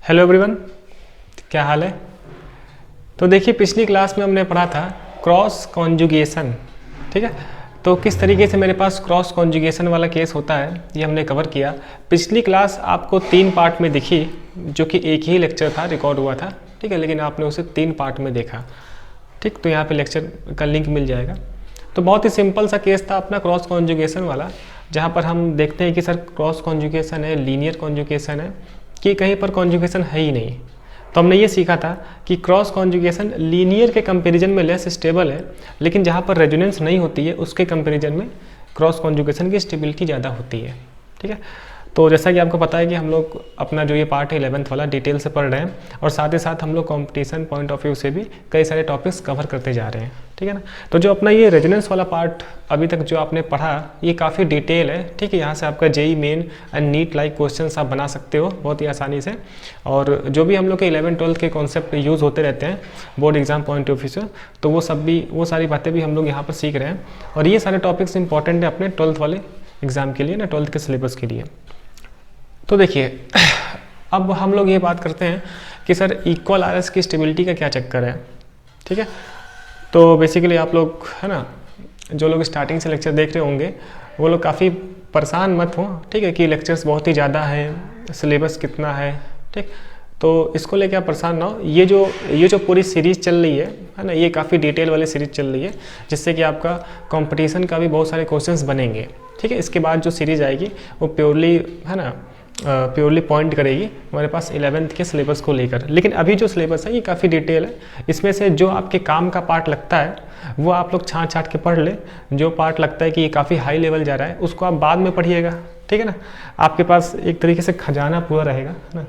Hello everyone, क्या हाल है। तो देखिए, पिछली क्लास में हमने पढ़ा था क्रॉस कॉन्जुगेशन। ठीक है, तो किस तरीके से मेरे पास क्रॉस कॉन्जुगेशन वाला केस होता है ये हमने कवर किया। पिछली क्लास आपको 3 पार्ट में दिखी, जो कि एक ही लेक्चर था, रिकॉर्ड हुआ था। ठीक है, लेकिन आपने उसे 3 पार्ट में देखा। ठीक, तो यहाँ पे लेक्चर का लिंक मिल जाएगा। तो बहुत ही सिंपल सा केस था अपना क्रॉस कॉन्जुगेशन वाला, जहाँ पर हम देखते हैं कि सर क्रॉस कॉन्जुगेशन है, लीनियर कॉन्जुगेशन है, कि कहीं पर कॉन्जुगेशन है ही नहीं। तो हमने ये सीखा था कि क्रॉस कॉन्जुगेशन लीनियर के कंपैरिजन में लेस स्टेबल है, लेकिन जहाँ पर रेजोनेंस नहीं होती है उसके कंपैरिजन में क्रॉस कॉन्जुगेशन की स्टेबिलिटी ज़्यादा होती है। ठीक है, तो जैसा कि आपको पता है कि हम लोग अपना जो ये पार्ट है 11th वाला डिटेल से पढ़ रहे हैं, और साथ ही साथ हम लोग कंपटीशन पॉइंट ऑफ व्यू से भी कई सारे टॉपिक्स कवर करते जा रहे हैं। ठीक है ना, तो जो अपना ये रेजोनेंस वाला पार्ट अभी तक जो आपने पढ़ा ये काफ़ी डिटेल है। ठीक है, यहाँ से आपका JEE Main and NEET like question आप बना सकते हो बहुत ही आसानी से। और जो भी हम लोग के 11th-12th के कॉन्सेप्ट यूज़ होते रहते हैं board exam point of view से, तो वो सारी बातें भी हम लोग यहाँ पर सीख रहे हैं। और ये सारे टॉपिक्स इंपॉर्टेंट है अपने 12th वाले एग्जाम के लिए ना, 12th के सिलेबस के लिए। तो देखिए, अब हम लोग ये बात करते हैं कि सर इक्वल आरएस की स्टेबिलिटी का क्या चक्कर है। ठीक है, तो बेसिकली आप लोग है ना, जो लोग स्टार्टिंग से लेक्चर देख रहे होंगे वो लोग काफ़ी परेशान मत हो। ठीक है, कि लेक्चर्स बहुत ही ज़्यादा हैं, सिलेबस कितना है। ठीक, तो इसको लेके आप परेशान ना हो। ये जो पूरी सीरीज़ चल रही है ना, ये काफ़ी डिटेल वाली सीरीज़ चल रही है, जिससे कि आपका कंपटीशन का भी बहुत सारे क्वेश्चंस बनेंगे। ठीक है, इसके बाद जो सीरीज़ आएगी वो प्योरली है ना, प्योरली पॉइंट करेगी हमारे पास 11th के सिलेबस को लेकर। लेकिन अभी जो सिलेबस है ये काफ़ी डिटेल है। इसमें से जो आपके काम का पार्ट लगता है वो आप लोग छाँट छाँट के पढ़ ले। जो पार्ट लगता है कि ये काफ़ी हाई लेवल जा रहा है उसको आप बाद में पढ़िएगा। ठीक है ना, आपके पास एक तरीके से खजाना पूरा रहेगा है ना,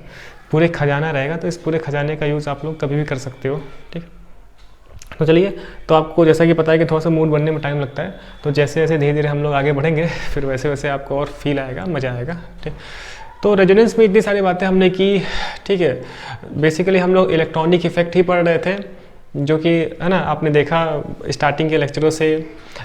पूरे खजाना रहेगा, तो इस पूरे खजाने का यूज़ आप लोग कभी भी कर सकते हो। ठीक, तो चलिए, तो आपको जैसा कि पता है कि थोड़ा सा मूड बनने में टाइम लगता है, तो जैसे जैसे धीरे धीरे हम लोग आगे बढ़ेंगे फिर वैसे वैसे आपको और फील आएगा, मज़ा आएगा। ठीक, तो रेजोनेंस में इतनी सारी बातें हमने की। ठीक है, बेसिकली हम लोग इलेक्ट्रॉनिक इफेक्ट ही पढ़ रहे थे, जो कि है ना आपने देखा स्टार्टिंग के लेक्चरों से।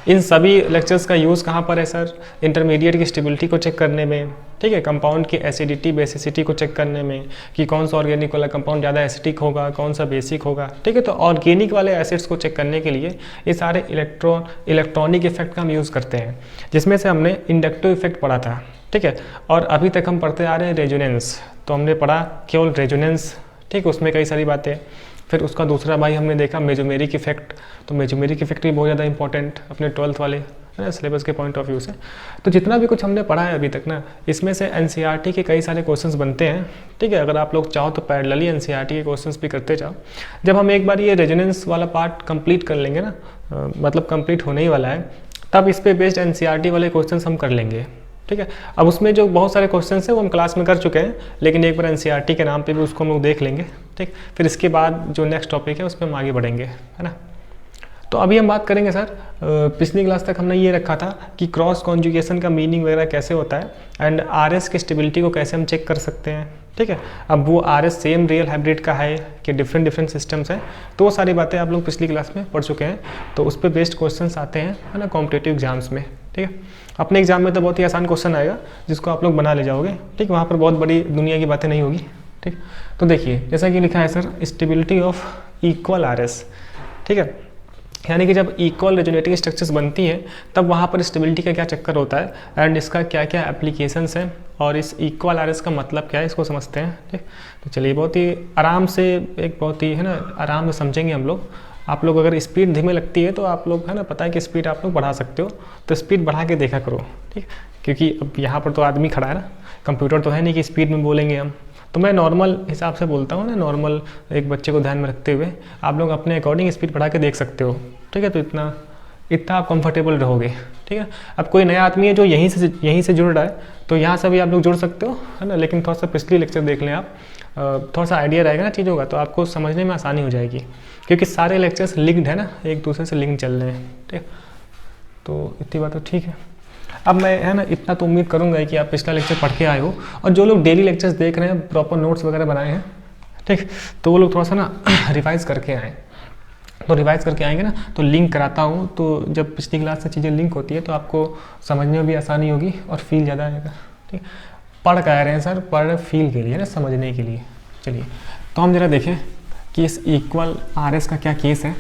इन सभी लेक्चर्स का यूज़ कहाँ पर है सर? इंटरमीडिएट की स्टेबिलिटी को चेक करने में। ठीक है, कंपाउंड की एसिडिटी बेसिसिटी को चेक करने में, कि कौन सा ऑर्गेनिक वाला कंपाउंड ज़्यादा एसिडिक होगा, कौन सा बेसिक होगा। ठीक है, तो ऑर्गेनिक वाले एसिड्स को चेक करने के लिए ये सारे इलेक्ट्रॉनिक इफेक्ट का हम यूज़ करते हैं, जिसमें से हमने इंडक्टिव इफेक्ट पढ़ा था। ठीक है, और अभी तक हम पढ़ते आ रहे हैं रेजोनेंस, तो हमने पढ़ा केवल रेजोनेंस। ठीक, उसमें कई सारी बातें। फिर उसका दूसरा भाई हमने देखा मेजोमेरिक इफेक्ट। तो मेजोमेरिक इफेक्ट भी बहुत ज़्यादा इंपॉर्टेंट अपने 12th वाले सिलेबस के पॉइंट ऑफ व्यू से। तो जितना भी कुछ हमने पढ़ा है अभी तक ना, इसमें से एनसीईआरटी के कई सारे क्वेश्चंस बनते हैं। ठीक है, अगर आप लोग चाहो तो पैरेलली एनसीईआरटी के क्वेश्चंस भी करते जाओ। जब हम एक बार ये रेजोनेंस वाला पार्ट कंप्लीट कर लेंगे ना, मतलब कंप्लीट होने ही वाला है, तब इस पर बेस्ड एनसीईआरटी वाले क्वेश्चंस हम कर लेंगे। ठीक है, अब उसमें जो बहुत सारे क्वेश्चंस हैं वो हम क्लास में कर चुके हैं, लेकिन एक बार एनसीईआरटी के नाम पे भी उसको हम लोग देख लेंगे। ठीक, फिर इसके बाद जो नेक्स्ट टॉपिक है उस पर हम आगे बढ़ेंगे, है ना। तो अभी हम बात करेंगे सर, पिछली क्लास तक हमने ये रखा था कि क्रॉस कॉन्जुगेशन का मीनिंग वगैरह कैसे होता है, एंड आरएस की स्टेबिलिटी को कैसे हम चेक कर सकते हैं। ठीक है, अब वो आरएस सेम रियल हाइब्रिड का है कि डिफरेंट सिस्टम्स हैं, तो वो सारी बातें आप लोग पिछली क्लास में पढ़ चुके हैं। तो उस पर बेस्ड क्वेश्चंस आते हैं है ना कॉम्पिटिटिव एग्जाम्स में। ठीक है, अपने एग्जाम में तो बहुत ही आसान क्वेश्चन आएगा जिसको आप लोग बना ले जाओगे। ठीक, वहाँ पर बहुत बड़ी दुनिया की बातें नहीं होगी। ठीक, तो देखिए जैसा कि लिखा है sir, stability of equal RS. ठीक है, यानी कि जब इक्वल रेजोनेटिंग स्ट्रक्चर्स बनती हैं तब वहाँ पर स्टेबिलिटी का क्या चक्कर होता है, एंड इसका क्या क्या एप्लीकेशंस हैं, और इस इक्वल आरएस का मतलब क्या है, इसको समझते हैं। ठीक, तो चलिए बहुत ही आराम से, एक बहुत ही है ना आराम से समझेंगे हम लोग। आप लोग अगर स्पीड धीमे लगती है तो आप लोग है ना, पता है कि स्पीड आप लोग बढ़ा सकते हो, तो स्पीड बढ़ा के देखा करो। ठीक, क्योंकि अब यहाँ पर तो आदमी खड़ा है ना, कंप्यूटर तो है नहीं कि स्पीड में बोलेंगे हम। तो मैं नॉर्मल हिसाब से बोलता हूँ ना, नॉर्मल एक बच्चे को ध्यान में रखते हुए आप लोग अपने अकॉर्डिंग स्पीड बढ़ा के देख सकते हो। ठीक है, तो इतना आप कंफर्टेबल रहोगे। ठीक है, अब कोई नया आदमी है जो यहीं से जुड़ रहा है, तो यहाँ से भी आप लोग जुड़ सकते हो, है ना। लेकिन थोड़ा सा पिछली लेक्चर देख लें आप, थोड़ा सा आइडिया रहेगा ना चीज़ों का, तो आपको समझने में आसानी हो जाएगी, क्योंकि सारे लेक्चर्स लिंक्ड है ना, एक दूसरे से लिंक चल रहे हैं। ठीक, तो इतनी बात तो ठीक है। अब मैं है ना इतना तो उम्मीद करूँगा कि आप पिछला लेक्चर पढ़ के आए हो, और जो लोग डेली लेक्चर्स देख रहे हैं, प्रॉपर नोट्स वगैरह बनाए हैं, ठीक, तो वो लोग थोड़ा सा ना रिवाइज़ करके आएँ। तो रिवाइज़ करके आएंगे ना, तो लिंक कराता हूँ, तो जब पिछली क्लास से चीज़ें लिंक होती है तो आपको समझने में भी आसानी होगी और फील ज़्यादा आएगा। ठीक, पढ़ कह रहे हैं सर, पढ़ फील के लिए ना, समझने के लिए। चलिए तो हम जरा देखें कि इस इक्वल आर एस का क्या केस है।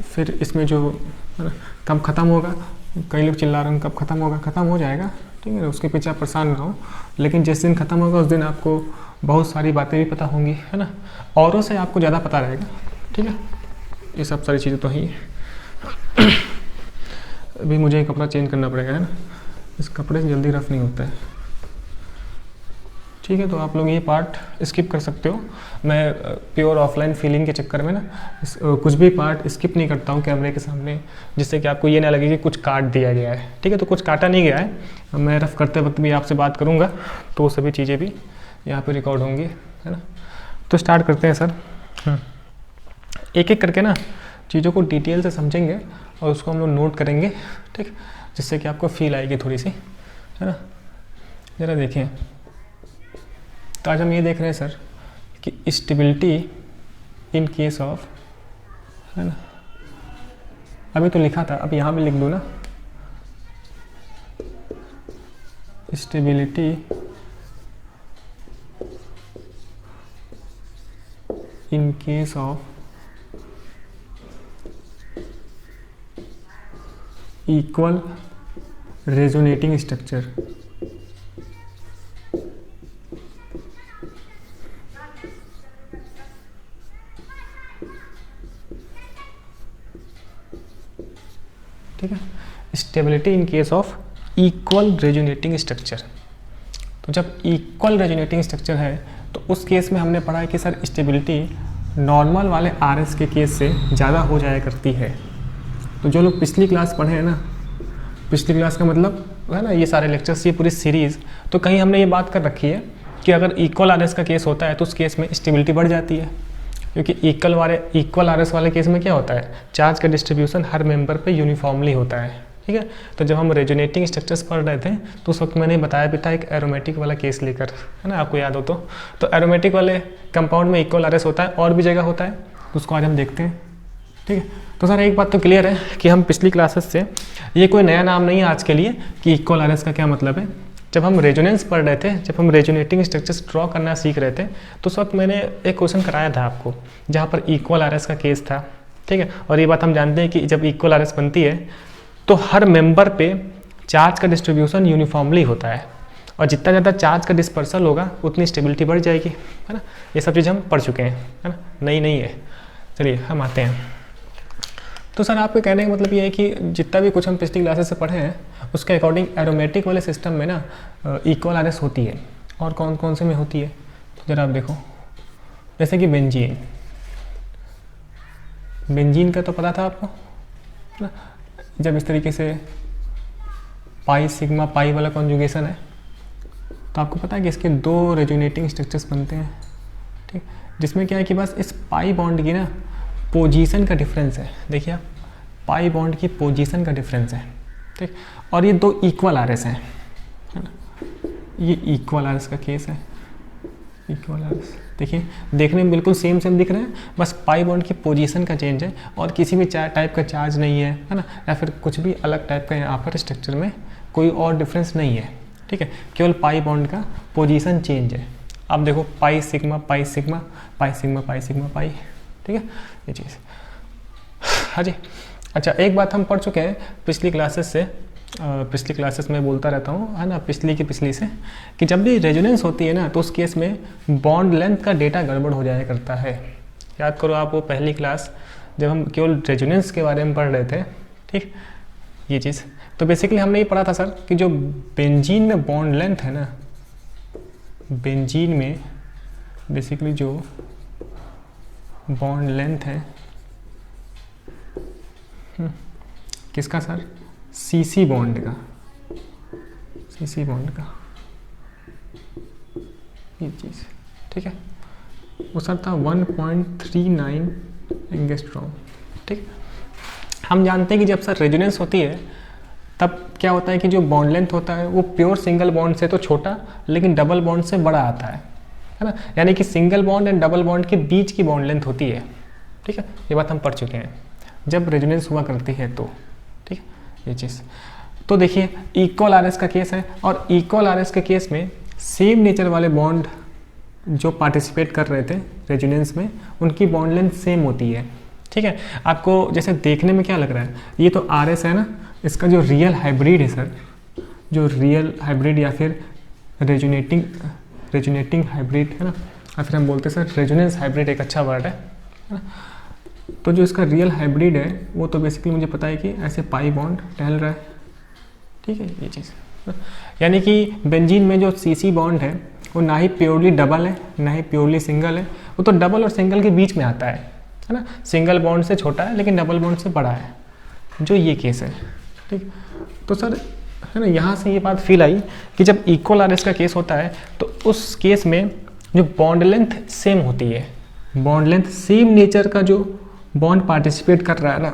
फिर इसमें जो कब ख़त्म होगा, कई लोग चिल्ला रहे हैं कब ख़त्म होगा, ख़त्म हो जाएगा, ठीक है, उसके पीछे आप परेशान ना हो, लेकिन जिस दिन ख़त्म होगा उस दिन आपको बहुत सारी बातें भी पता होंगी, है ना, औरों से आपको ज़्यादा पता रहेगा, ठीक है। ये सब सारी चीज़ें तो ही अभी मुझे कपड़ा चेंज करना पड़ेगा, है ना, इस कपड़े से जल्दी रफ नहीं होता है, ठीक है। तो आप लोग ये पार्ट स्किप कर सकते हो। मैं प्योर ऑफलाइन फीलिंग के चक्कर में ना कुछ भी पार्ट स्किप नहीं करता हूँ कैमरे के सामने, जिससे कि आपको ये ना लगे कि कुछ काट दिया गया है, ठीक है। तो कुछ काटा नहीं गया है, मैं रफ करते वक्त भी आपसे बात करूँगा तो सभी चीज़ें भी यहाँ पे रिकॉर्ड होंगी, है ना। तो स्टार्ट करते हैं सर। एक एक करके ना चीज़ों को डिटेल से समझेंगे और उसको हम लोग नोट करेंगे, ठीक, जिससे कि आपको फील आएगी थोड़ी सी, है ना। ज़रा देखें, तो आज हम ये देख रहे हैं सर कि स्टेबिलिटी इन केस ऑफ, है ना, अभी तो लिखा था, अब यहाँ भी लिख दूँ ना, stability in case of equal resonating structure. ठीक है, stability in case of equal resonating structure. तो जब इक्वल रेजोनेटिंग स्ट्रक्चर है तो उस केस में हमने पढ़ा है कि सर स्टेबिलिटी नॉर्मल वाले आरएस के केस से ज़्यादा हो जाया करती है। तो जो लोग पिछली क्लास पढ़े हैं ना, पिछली क्लास का मतलब है ना ये सारे लेक्चर्स, ये पूरी सीरीज़, तो कहीं हमने ये बात कर रखी है कि अगर इक्वल आरएस का केस होता है तो उस केस में स्टेबिलिटी बढ़ जाती है, क्योंकि इक्वल आरएस वाले केस में क्या होता है, चार्ज का डिस्ट्रीब्यूशन हर मेंबर पे यूनिफॉर्मली होता है, ठीक है। तो जब हम रेजोनेटिंग स्ट्रक्चर्स पढ़ रहे थे तो उस वक्त मैंने बताया भी था एक एरोमेटिक वाला केस लेकर, है ना, आपको याद हो तो एरोमेटिक वाले कंपाउंड में इक्वल आरएस होता है, और भी जगह होता है, तो उसको आज हम देखते हैं, ठीक है। तो सर एक बात तो क्लियर है कि हम पिछली क्लासेस से, ये कोई नया नाम नहीं है आज के लिए कि इक्वल आरएस का क्या मतलब है। जब हम रेजोनेंस पढ़ रहे थे, जब हम रेजोनेटिंग स्ट्रक्चर्स ड्रॉ करना सीख रहे थे, तो उस वक्त मैंने एक क्वेश्चन कराया था आपको जहाँ पर इक्वल आरएस का केस था, ठीक है। और ये बात हम जानते हैं कि जब इक्वल आरएस बनती है तो हर मेंबर पे चार्ज का डिस्ट्रीब्यूशन यूनिफॉर्मली होता है, और जितना ज़्यादा चार्ज का डिस्पर्सल होगा उतनी स्टेबिलिटी बढ़ जाएगी, है ना। ये सब चीज़ हम पढ़ चुके हैं, है ना, नहीं है। चलिए हम आते हैं। तो सर आपके कहने का मतलब ये है कि जितना भी कुछ हम पिछली क्लासेस से पढ़े हैं उसके अकॉर्डिंग एरोमेटिक वाले सिस्टम में ना इक्वल आरएस होती है, और कौन कौन से में होती है, तो जरा आप देखो, जैसे कि बेंजीन का तो पता था आपको ना, जब इस तरीके से पाई सिग्मा पाई वाला कॉन्जुगेशन है तो आपको पता है कि इसके दो रेजोनेटिंग स्ट्रक्चर्स बनते हैं, ठीक, जिसमें क्या है कि बस इस पाई बॉन्ड की ना पोजीशन का डिफरेंस है, देखिए आप, पाई बॉन्ड की पोजीशन का डिफरेंस है, ठीक, और ये दो इक्वल आरएस हैं, है ना, ये इक्वल आरएस का केस है, इक्वल आरएस, देखिए देखने में बिल्कुल सेम दिख रहे हैं, बस पाई बॉन्ड की पोजीशन का चेंज है और किसी भी टाइप का चार्ज नहीं है ना, या फिर कुछ भी अलग टाइप का यहाँ पर स्ट्रक्चर में कोई और डिफरेंस नहीं है, ठीक है, केवल पाई बॉन्ड का पोजीशन चेंज है। अब देखो pi sigma pi sigma pi sigma pi sigma pi, ठीक है, ये चीज़। हाँ जी, अच्छा एक बात हम पढ़ चुके हैं पिछली क्लासेस से, पिछली क्लासेस में बोलता रहता हूँ, है ना, पिछली से, कि जब भी रेजोनेंस होती है ना तो उस केस में बॉन्ड लेंथ का डेटा गड़बड़ हो जाया करता है। याद करो आप वो पहली क्लास जब हम केवल रेजोनेंस के बारे में पढ़ रहे थे, ठीक, ये चीज़। तो बेसिकली हमने ये पढ़ा था सर कि जो बेंजीन में बॉन्ड लेंथ है ना, बेंजीन में बेसिकली जो बॉन्ड लेंथ है किसका सर, सीसी बॉन्ड का, सीसी बॉन्ड का, ये चीज़, ठीक है, वो सर था 1.39 एंगस्ट्रॉम, ठीक। हम जानते हैं कि जब सर रेजोनेंस होती है तब क्या होता है कि जो बॉन्ड लेंथ होता है वो प्योर सिंगल बॉन्ड से तो छोटा लेकिन डबल बॉन्ड से बड़ा आता है ना, यानी कि single bond and double bond के बीच की बॉन्ड लेंथ होती है, ठीक है, ये बात हम पढ़ चुके हैं जब रेजोनेंस हुआ करती है तो, ठीक है, ये चीज़। तो देखिए इक्वल आरएस का केस है, और इक्वल आरएस के केस में सेम नेचर वाले बॉन्ड जो पार्टिसिपेट कर रहे थे रेजोनेंस में, उनकी बॉन्ड लेंथ सेम होती है। ठीक है, आपको जैसे देखने में क्या लग रहा है, ये तो आर एस है ना, इसका जो रियल हाइब्रिड है सर, जो रियल हाइब्रिड या फिर रेजोनेटिंग हाइब्रिड है ना, या फिर हम बोलते हैं सर रेजोनेंस हाइब्रिड, एक अच्छा वर्ड है ना। तो जो इसका रियल हाइब्रिड है वो तो बेसिकली मुझे पता है कि ऐसे पाई बॉन्ड टहल रहा है। ठीक है, ये चीज़, यानी कि बेंजीन में जो सी बॉन्ड है वो ना ही प्योरली डबल है ना ही प्योरली सिंगल है, वो तो डबल और सिंगल के बीच में आता है ना। सिंगल बॉन्ड से छोटा है लेकिन डबल बॉन्ड से बड़ा है, जो ये केस है। ठीक, तो सर है ना, यहाँ से ये बात फील आई कि जब इक्वल आर एस का केस होता है तो उस केस में जो बॉन्ड लेंथ सेम होती है, बॉन्ड लेंथ सेम नेचर का जो बॉन्ड पार्टिसिपेट कर रहा है ना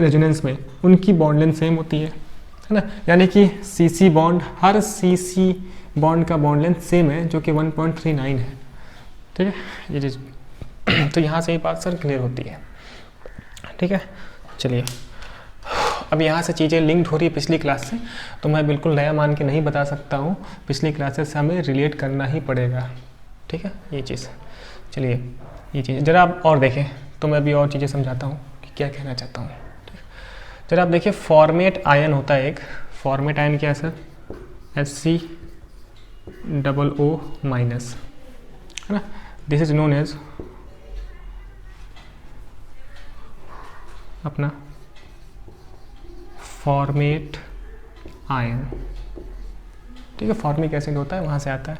रेजोनेंस में, उनकी बॉन्ड लेंथ सेम होती है ना। यानी कि सी बॉन्ड, हर सी बॉन्ड का बॉन्ड लेंथ सेम है, जो कि 1.39 है। ठीक है, ये चीज़ तो यहाँ से ये बात सर क्लियर होती है। ठीक है, चलिए अब यहाँ से चीज़ें लिंक्ड हो रही है पिछली क्लास से, तो मैं बिल्कुल नया मान के नहीं बता सकता हूँ, पिछली क्लासेस से हमें रिलेट करना ही पड़ेगा। ठीक है, ये चीज़, चलिए ये चीज़ जरा आप और देखें तो मैं भी और चीज़ें समझाता हूँ कि क्या कहना चाहता हूँ। ठीक, जरा आप देखिए, फॉर्मेट आयन होता है एक, फॉर्मेट आयन क्या है सर, HCOO माइनस, है ना, दिस इज नोन एज अपना फॉर्मेट आयन। ठीक है, फॉर्मिक एसिड होता है, वहाँ से आता है।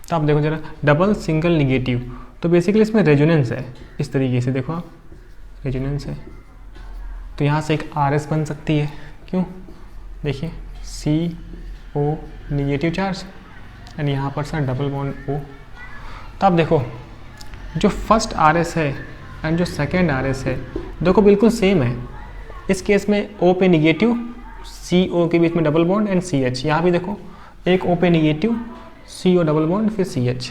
तो आप देखो जरा, डबल सिंगल निगेटिव, तो बेसिकली इसमें रेजोनेंस है, इस तरीके से देखो आप, रेजोनेंस है, तो यहाँ से एक RS बन सकती है। क्यों, देखिए CO निगेटिव चार्ज एंड यहाँ पर सर डबल बॉन्ड O। तो आप देखो जो फर्स्ट RS है एंड जो सेकेंड RS है, देखो बिल्कुल सेम है। इस केस में O पे निगेटिव, CO के बीच में डबल बॉन्ड एंड CH, यहाँ भी देखो एक O पे निगेटिव, CO डबल बॉन्ड फिर CH।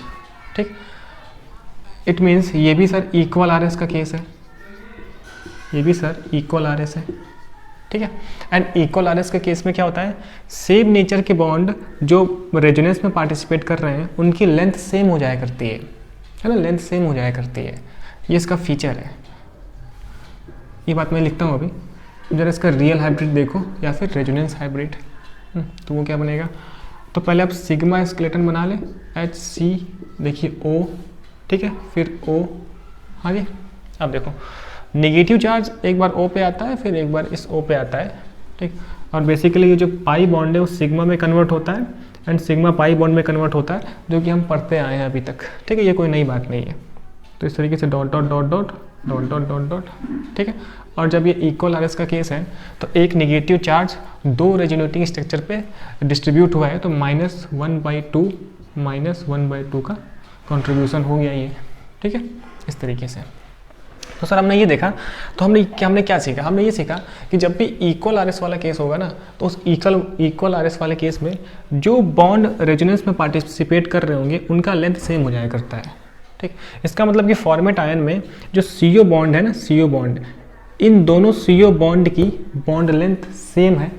ठीक, इट मीन्स ये भी सर इक्वल RS का केस है, ये भी सर इक्वल RS है। ठीक है, एंड इक्वल RS के केस में क्या होता है, सेम नेचर के बॉन्ड जो रेजोनेंस में पार्टिसिपेट कर रहे हैं उनकी लेंथ सेम हो जाया करती है ना, लेंथ सेम हो जाया करती है, ये इसका फीचर है। ये बात मैं लिखता हूँ अभी, जरा इसका रियल हाइब्रिड देखो या फिर रेजोनेंस हाइब्रिड, तो वो क्या बनेगा, तो पहले आप सिग्मा स्केलेटन बना लें, HC देखिए O, ठीक है, फिर O। हाँ जी, अब देखो नेगेटिव चार्ज एक बार O पे आता है, फिर एक बार इस O पे आता है। ठीक, और बेसिकली ये जो पाई बॉन्ड है वो सिग्मा में कन्वर्ट होता है एंड सिग्मा पाई बॉन्ड में कन्वर्ट होता है, जो कि हम पढ़ते आए हैं अभी तक। ठीक है, ये कोई नई बात नहीं है। तो इस तरीके से dot dot dot dot dot dot dot dot. ठीक है, और जब ये इक्वल RS का केस है तो एक नेगेटिव चार्ज दो रेजोनेटिंग स्ट्रक्चर पे डिस्ट्रीब्यूट हुआ है, तो -1/2 का कंट्रीब्यूशन हो गया ये। ठीक है, इस तरीके से। तो सर हमने ये देखा, तो हमने क्या सीखा, हमने ये सीखा कि जब भी इक्वल RS वाला केस होगा ना, तो उस इक्वल RS वाले केस में जो बॉन्ड रेजोनेंस में पार्टिसिपेट कर रहे होंगे उनका लेंथ सेम हो जाया करता है। ठीक, इसका मतलब कि फॉर्मेट आयन में जो CO बॉन्ड है ना, CO बॉन्ड, इन दोनों CO बॉन्ड की बॉन्ड लेंथ सेम है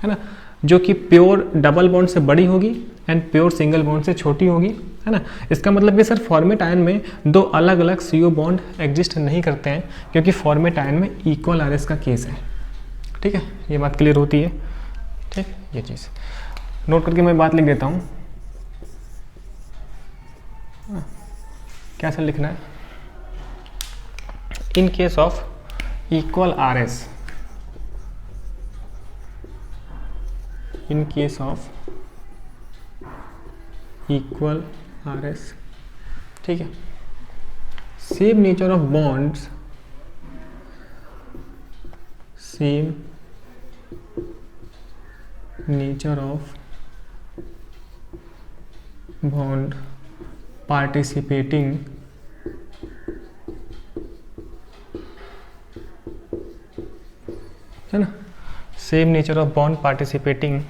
ना, जो कि प्योर डबल बॉन्ड से बड़ी होगी एंड प्योर सिंगल बॉन्ड से छोटी होगी, है ना। इसका मतलब कि सर फॉर्मेट आयन में दो अलग अलग CO बॉन्ड एग्जिस्ट नहीं करते हैं, क्योंकि फॉर्मेट आयन में इक्वल RS का केस है। ठीक है, ये बात क्लियर होती है। ठीक, ये चीज़ नोट करके मैं बात लिख देता हूँ। क्या सर लिखना है, in case of equal RS, in case of equal RS, ठीक है, same nature of bonds, same nature of bond participating है ना, same nature of bond participating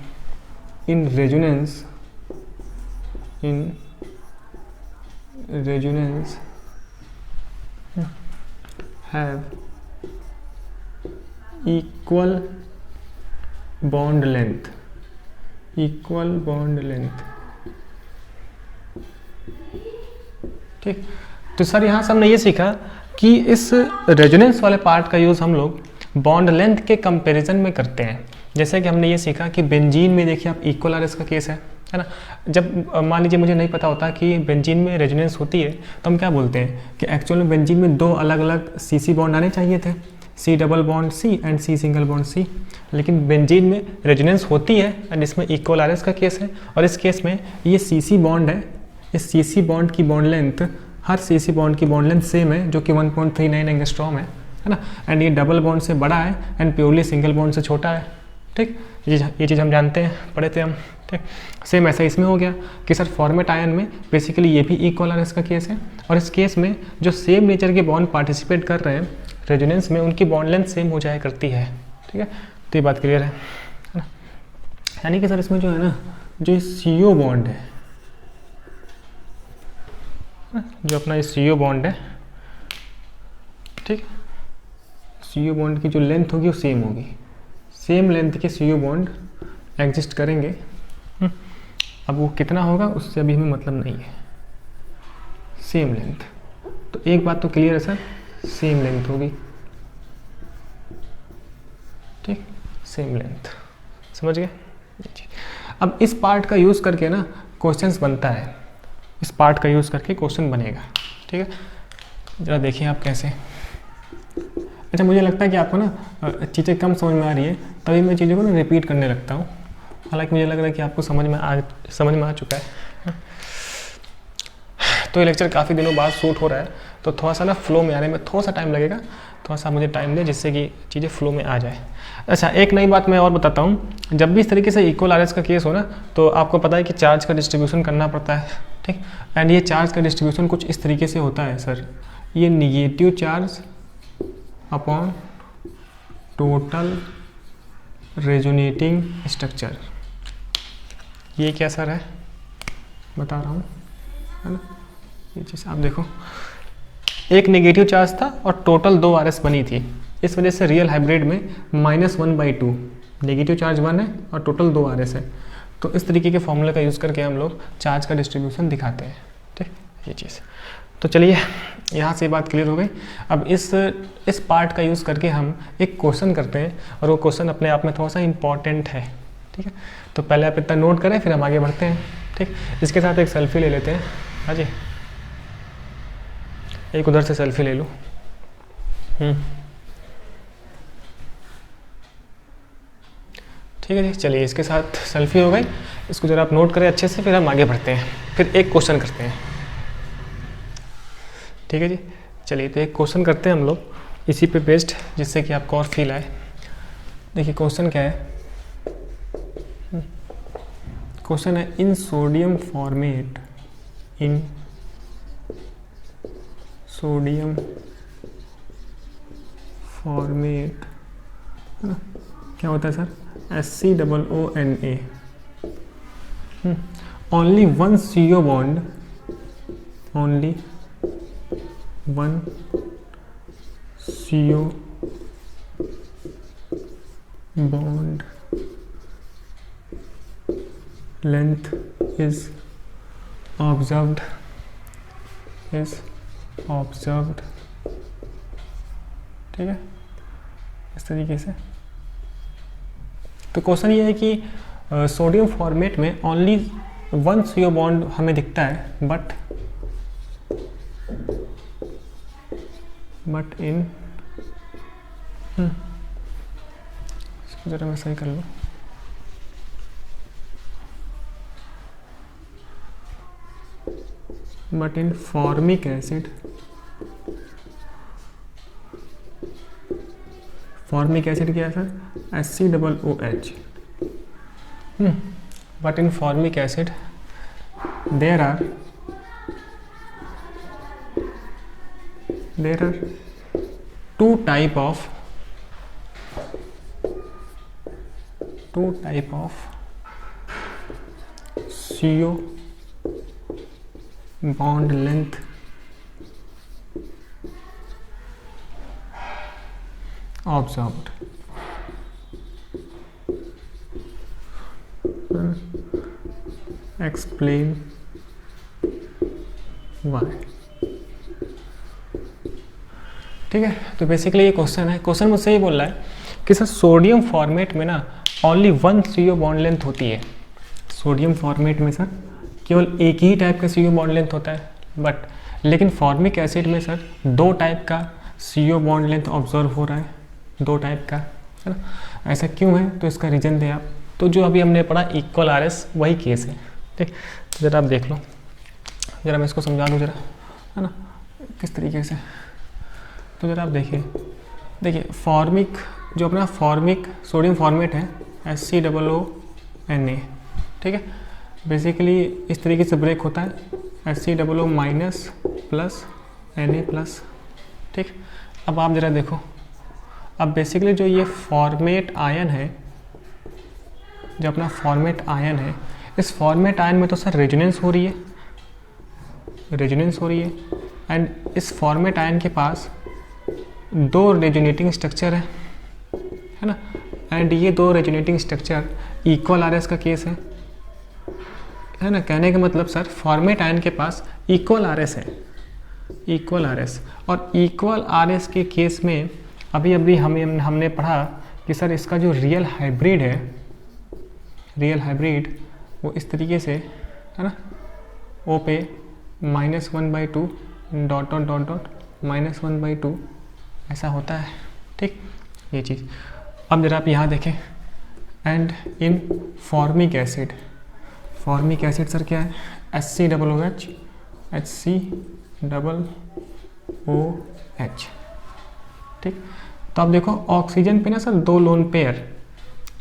in resonance have equal bond length ठीक। तो sir यहाँ से हमने ये सीखा कि इस रेजोनेंस वाले पार्ट का यूज़ हम लोग बॉन्ड लेंथ के कंपैरिजन में करते हैं। जैसे कि हमने ये सीखा कि बेंजीन में देखिए आप इक्वल आरएस का केस है ना। जब मान लीजिए मुझे नहीं पता होता कि बेंजीन में रेजोनेंस होती है तो हम क्या बोलते हैं कि एक्चुअल में बेंजीन में दो अलग अलग सी बॉन्ड आने चाहिए थे, C double bond C and C single bond C, लेकिन बेंजीन में रेजोनेंस होती है एंड इसमें इक्वल आरएस का केस है। और इस केस में ये सी बॉन्ड है, इस सी बॉन्ड की बॉन्ड लेंथ, हर सी बॉन्ड की बॉन्ड लेंथ सेम है जो कि 1.39 एंगस्ट्रॉम है ना। एंड ये डबल बॉन्ड से बड़ा है एंड प्योरली सिंगल बॉन्ड से छोटा है। ठीक, ये चीज़ हम जानते हैं, पढ़े थे हम। ठीक, सेम ऐसा इसमें हो गया कि सर फॉर्मेट आयन में बेसिकली ये भी इक्वल आरएस का केस है, और इस केस में जो सेम नेचर के बॉन्ड पार्टिसिपेट कर रहे हैं रेजोनेंस में उनकी बॉन्ड लेंथ सेम हो जाया करती है। ठीक है, तो ये बात क्लियर है ना। यानी कि सर इसमें जो है ना, जो CO बॉन्ड है, जो अपना ये CO बॉन्ड है, ठीक, CO बॉन्ड की जो लेंथ होगी वो सेम होगी, सेम लेंथ के CO बॉन्ड एग्जिस्ट करेंगे। अब वो कितना होगा उससे अभी हमें मतलब नहीं है, सेम लेंथ। तो एक बात तो क्लियर है सर, सेम लेंथ होगी। ठीक, सेम लेंथ, समझ गए। अब इस पार्ट का यूज़ करके ना क्वेश्चंस बनता है, इस पार्ट का यूज़ करके क्वेश्चन बनेगा। ठीक है, ज़रा देखिए आप कैसे। अच्छा, मुझे लगता है कि आपको ना चीज़ें कम समझ में आ रही है, तभी मैं चीज़ों को ना रिपीट करने लगता हूँ। हालांकि मुझे लग रहा है कि आपको समझ में आ चुका है। तो ये लेक्चर काफ़ी दिनों बाद शूट हो रहा है, तो थोड़ा सा ना फ्लो में आने में थोड़ा सा टाइम लगेगा, थोड़ा सा मुझे टाइम दें जिससे कि चीज़ें फ्लो में आ जाए। अच्छा, एक नई बात मैं और बताता हूँ, जब भी इस तरीके से इक्वल आरएस का केस हो ना, तो आपको पता है कि चार्ज का डिस्ट्रीब्यूशन करना पड़ता है। ठीक, एंड ये चार्ज का डिस्ट्रीब्यूशन कुछ इस तरीके से होता है सर, ये negative charge upon total resonating structure. ये क्या सर है, बता रहा हूँ, है ना। ये चीज़ आप देखो, एक नेगेटिव चार्ज था और टोटल 2 आरएस बनी थी, इस वजह से रियल हाइब्रिड में -1/2 नेगेटिव चार्ज 1 है और टोटल 2 आरएस है। तो इस तरीके के फॉर्मूले का यूज़ करके हम लोग चार्ज का डिस्ट्रीब्यूशन दिखाते हैं। ठीक, ये चीज़। तो चलिए, यहाँ से बात क्लियर हो गई। अब इस पार्ट का यूज़ करके हम एक क्वेश्चन करते हैं, और वो क्वेश्चन अपने आप में थोड़ा सा इंपॉर्टेंट है। ठीक है, तो पहले आप इतना नोट करें, फिर हम आगे बढ़ते हैं। ठीक, इसके साथ एक सेल्फी ले लेते हैं। हाँ जी, एक उधर से सेल्फी ले लूँ। ठीक है जी, चलिए इसके साथ सेल्फी हो गई। इसको जरा आप नोट करें अच्छे से, फिर हम आगे बढ़ते हैं, फिर एक क्वेश्चन करते हैं। ठीक है जी, चलिए तो एक क्वेश्चन करते हैं हम लोग इसी पे बेस्ड, जिससे कि आपको और फील आए। देखिए क्वेश्चन क्या है, क्वेश्चन है इन सोडियम फॉर्मेट, इन सोडियम फॉर्मेट, है ना, क्या होता है sir, SCOONA, only one CO bond, only one CO bond length is observed, ठीक है, इस तरीके से। तो क्वेश्चन ये है कि सोडियम फॉर्मेट में ओनली 1 CO बॉन्ड हमें दिखता है, बट इन इसको जरा मैं सही कर लूँ, but in formic acid, formic acid क्या है sir, SCOOH, but in formic acid there are two type of CO bond length observed. Explain why. ठीक है, तो बेसिकली ये क्वेश्चन है। क्वेश्चन मुझसे ये बोल रहा है कि सर सोडियम फॉर्मेट में ना ओनली 1 CO बॉन्ड लेंथ होती है। सोडियम फॉर्मेट में सर केवल एक ही टाइप का CO बॉन्ड लेंथ होता है, बट लेकिन फॉर्मिक एसिड में सर 2 टाइप का CO बॉन्ड लेंथ ऑब्जर्व हो रहा है, 2 टाइप का, है ना। ऐसा क्यों है, तो इसका रीज़न दें आप। तो जो अभी हमने पढ़ा इक्वल RS वही केस है। ठीक, तो ज़रा आप देख लो, ज़रा मैं इसको समझा दूँ ज़रा, है ना, किस तरीके से। तो ज़रा आप देखिए फॉर्मिक, जो अपना फॉर्मिक सोडियम फॉर्मेट है HCOONA, ठीक है, बेसिकली इस तरीके से ब्रेक होता है HCOO minus plus Na plus. ठीक, अब आप ज़रा देखो, अब बेसिकली जो ये फॉर्मेट आयन है, जो अपना फॉर्मेट आयन है, इस फॉर्मेट आयन में तो सर रेजोनेंस हो रही है, एंड इस फॉर्मेट आयन के पास 2 रेजोनेटिंग स्ट्रक्चर है ना, एंड ये 2 रेजोनेटिंग स्ट्रक्चर इक्वल RS का केस है ना। कहने का मतलब सर फॉर्मेट आयन के पास इक्वल RS है, इक्वल RS, और इक्वल RS के केस में अभी हमने पढ़ा कि सर इसका जो रियल हाइब्रिड है, रियल हाइब्रिड वो इस तरीके से है ना, O पे -1/2 डॉट -1/2 ऐसा होता है। ठीक, ये चीज़। अब जरा आप यहाँ देखें, and in formic acid sir क्या है HCOOH HCOOH। ठीक, तो आप देखो ऑक्सीजन पे ना सर 2 लोन पेयर,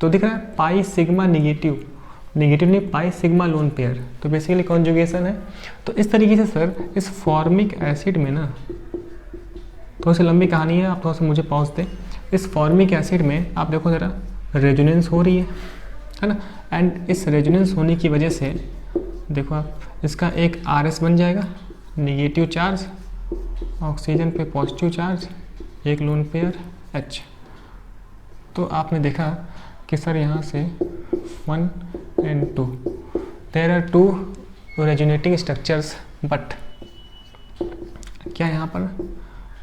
तो दिख रहा है पाई सिग्मा निगेटिव नहीं, पाई सिग्मा लोन पेयर, तो बेसिकली कॉन्जुगेशन है। तो इस तरीके से सर इस फॉर्मिक एसिड में ना, थोड़ी सी लंबी कहानी है, आप थोड़ा सा मुझे पॉज दें। इस फॉर्मिक एसिड में आप देखो ज़रा रेजोनेंस हो रही है ना, एंड इस रेजोनेंस होने की वजह से देखो आप, इसका एक RS बन जाएगा, निगेटिव चार्ज, ऑक्सीजन पे पॉजिटिव चार्ज, एक लोन पेयर H। तो आपने देखा कि सर यहाँ से 1 and 2 there are 2 resonating structures, but क्या यहाँ पर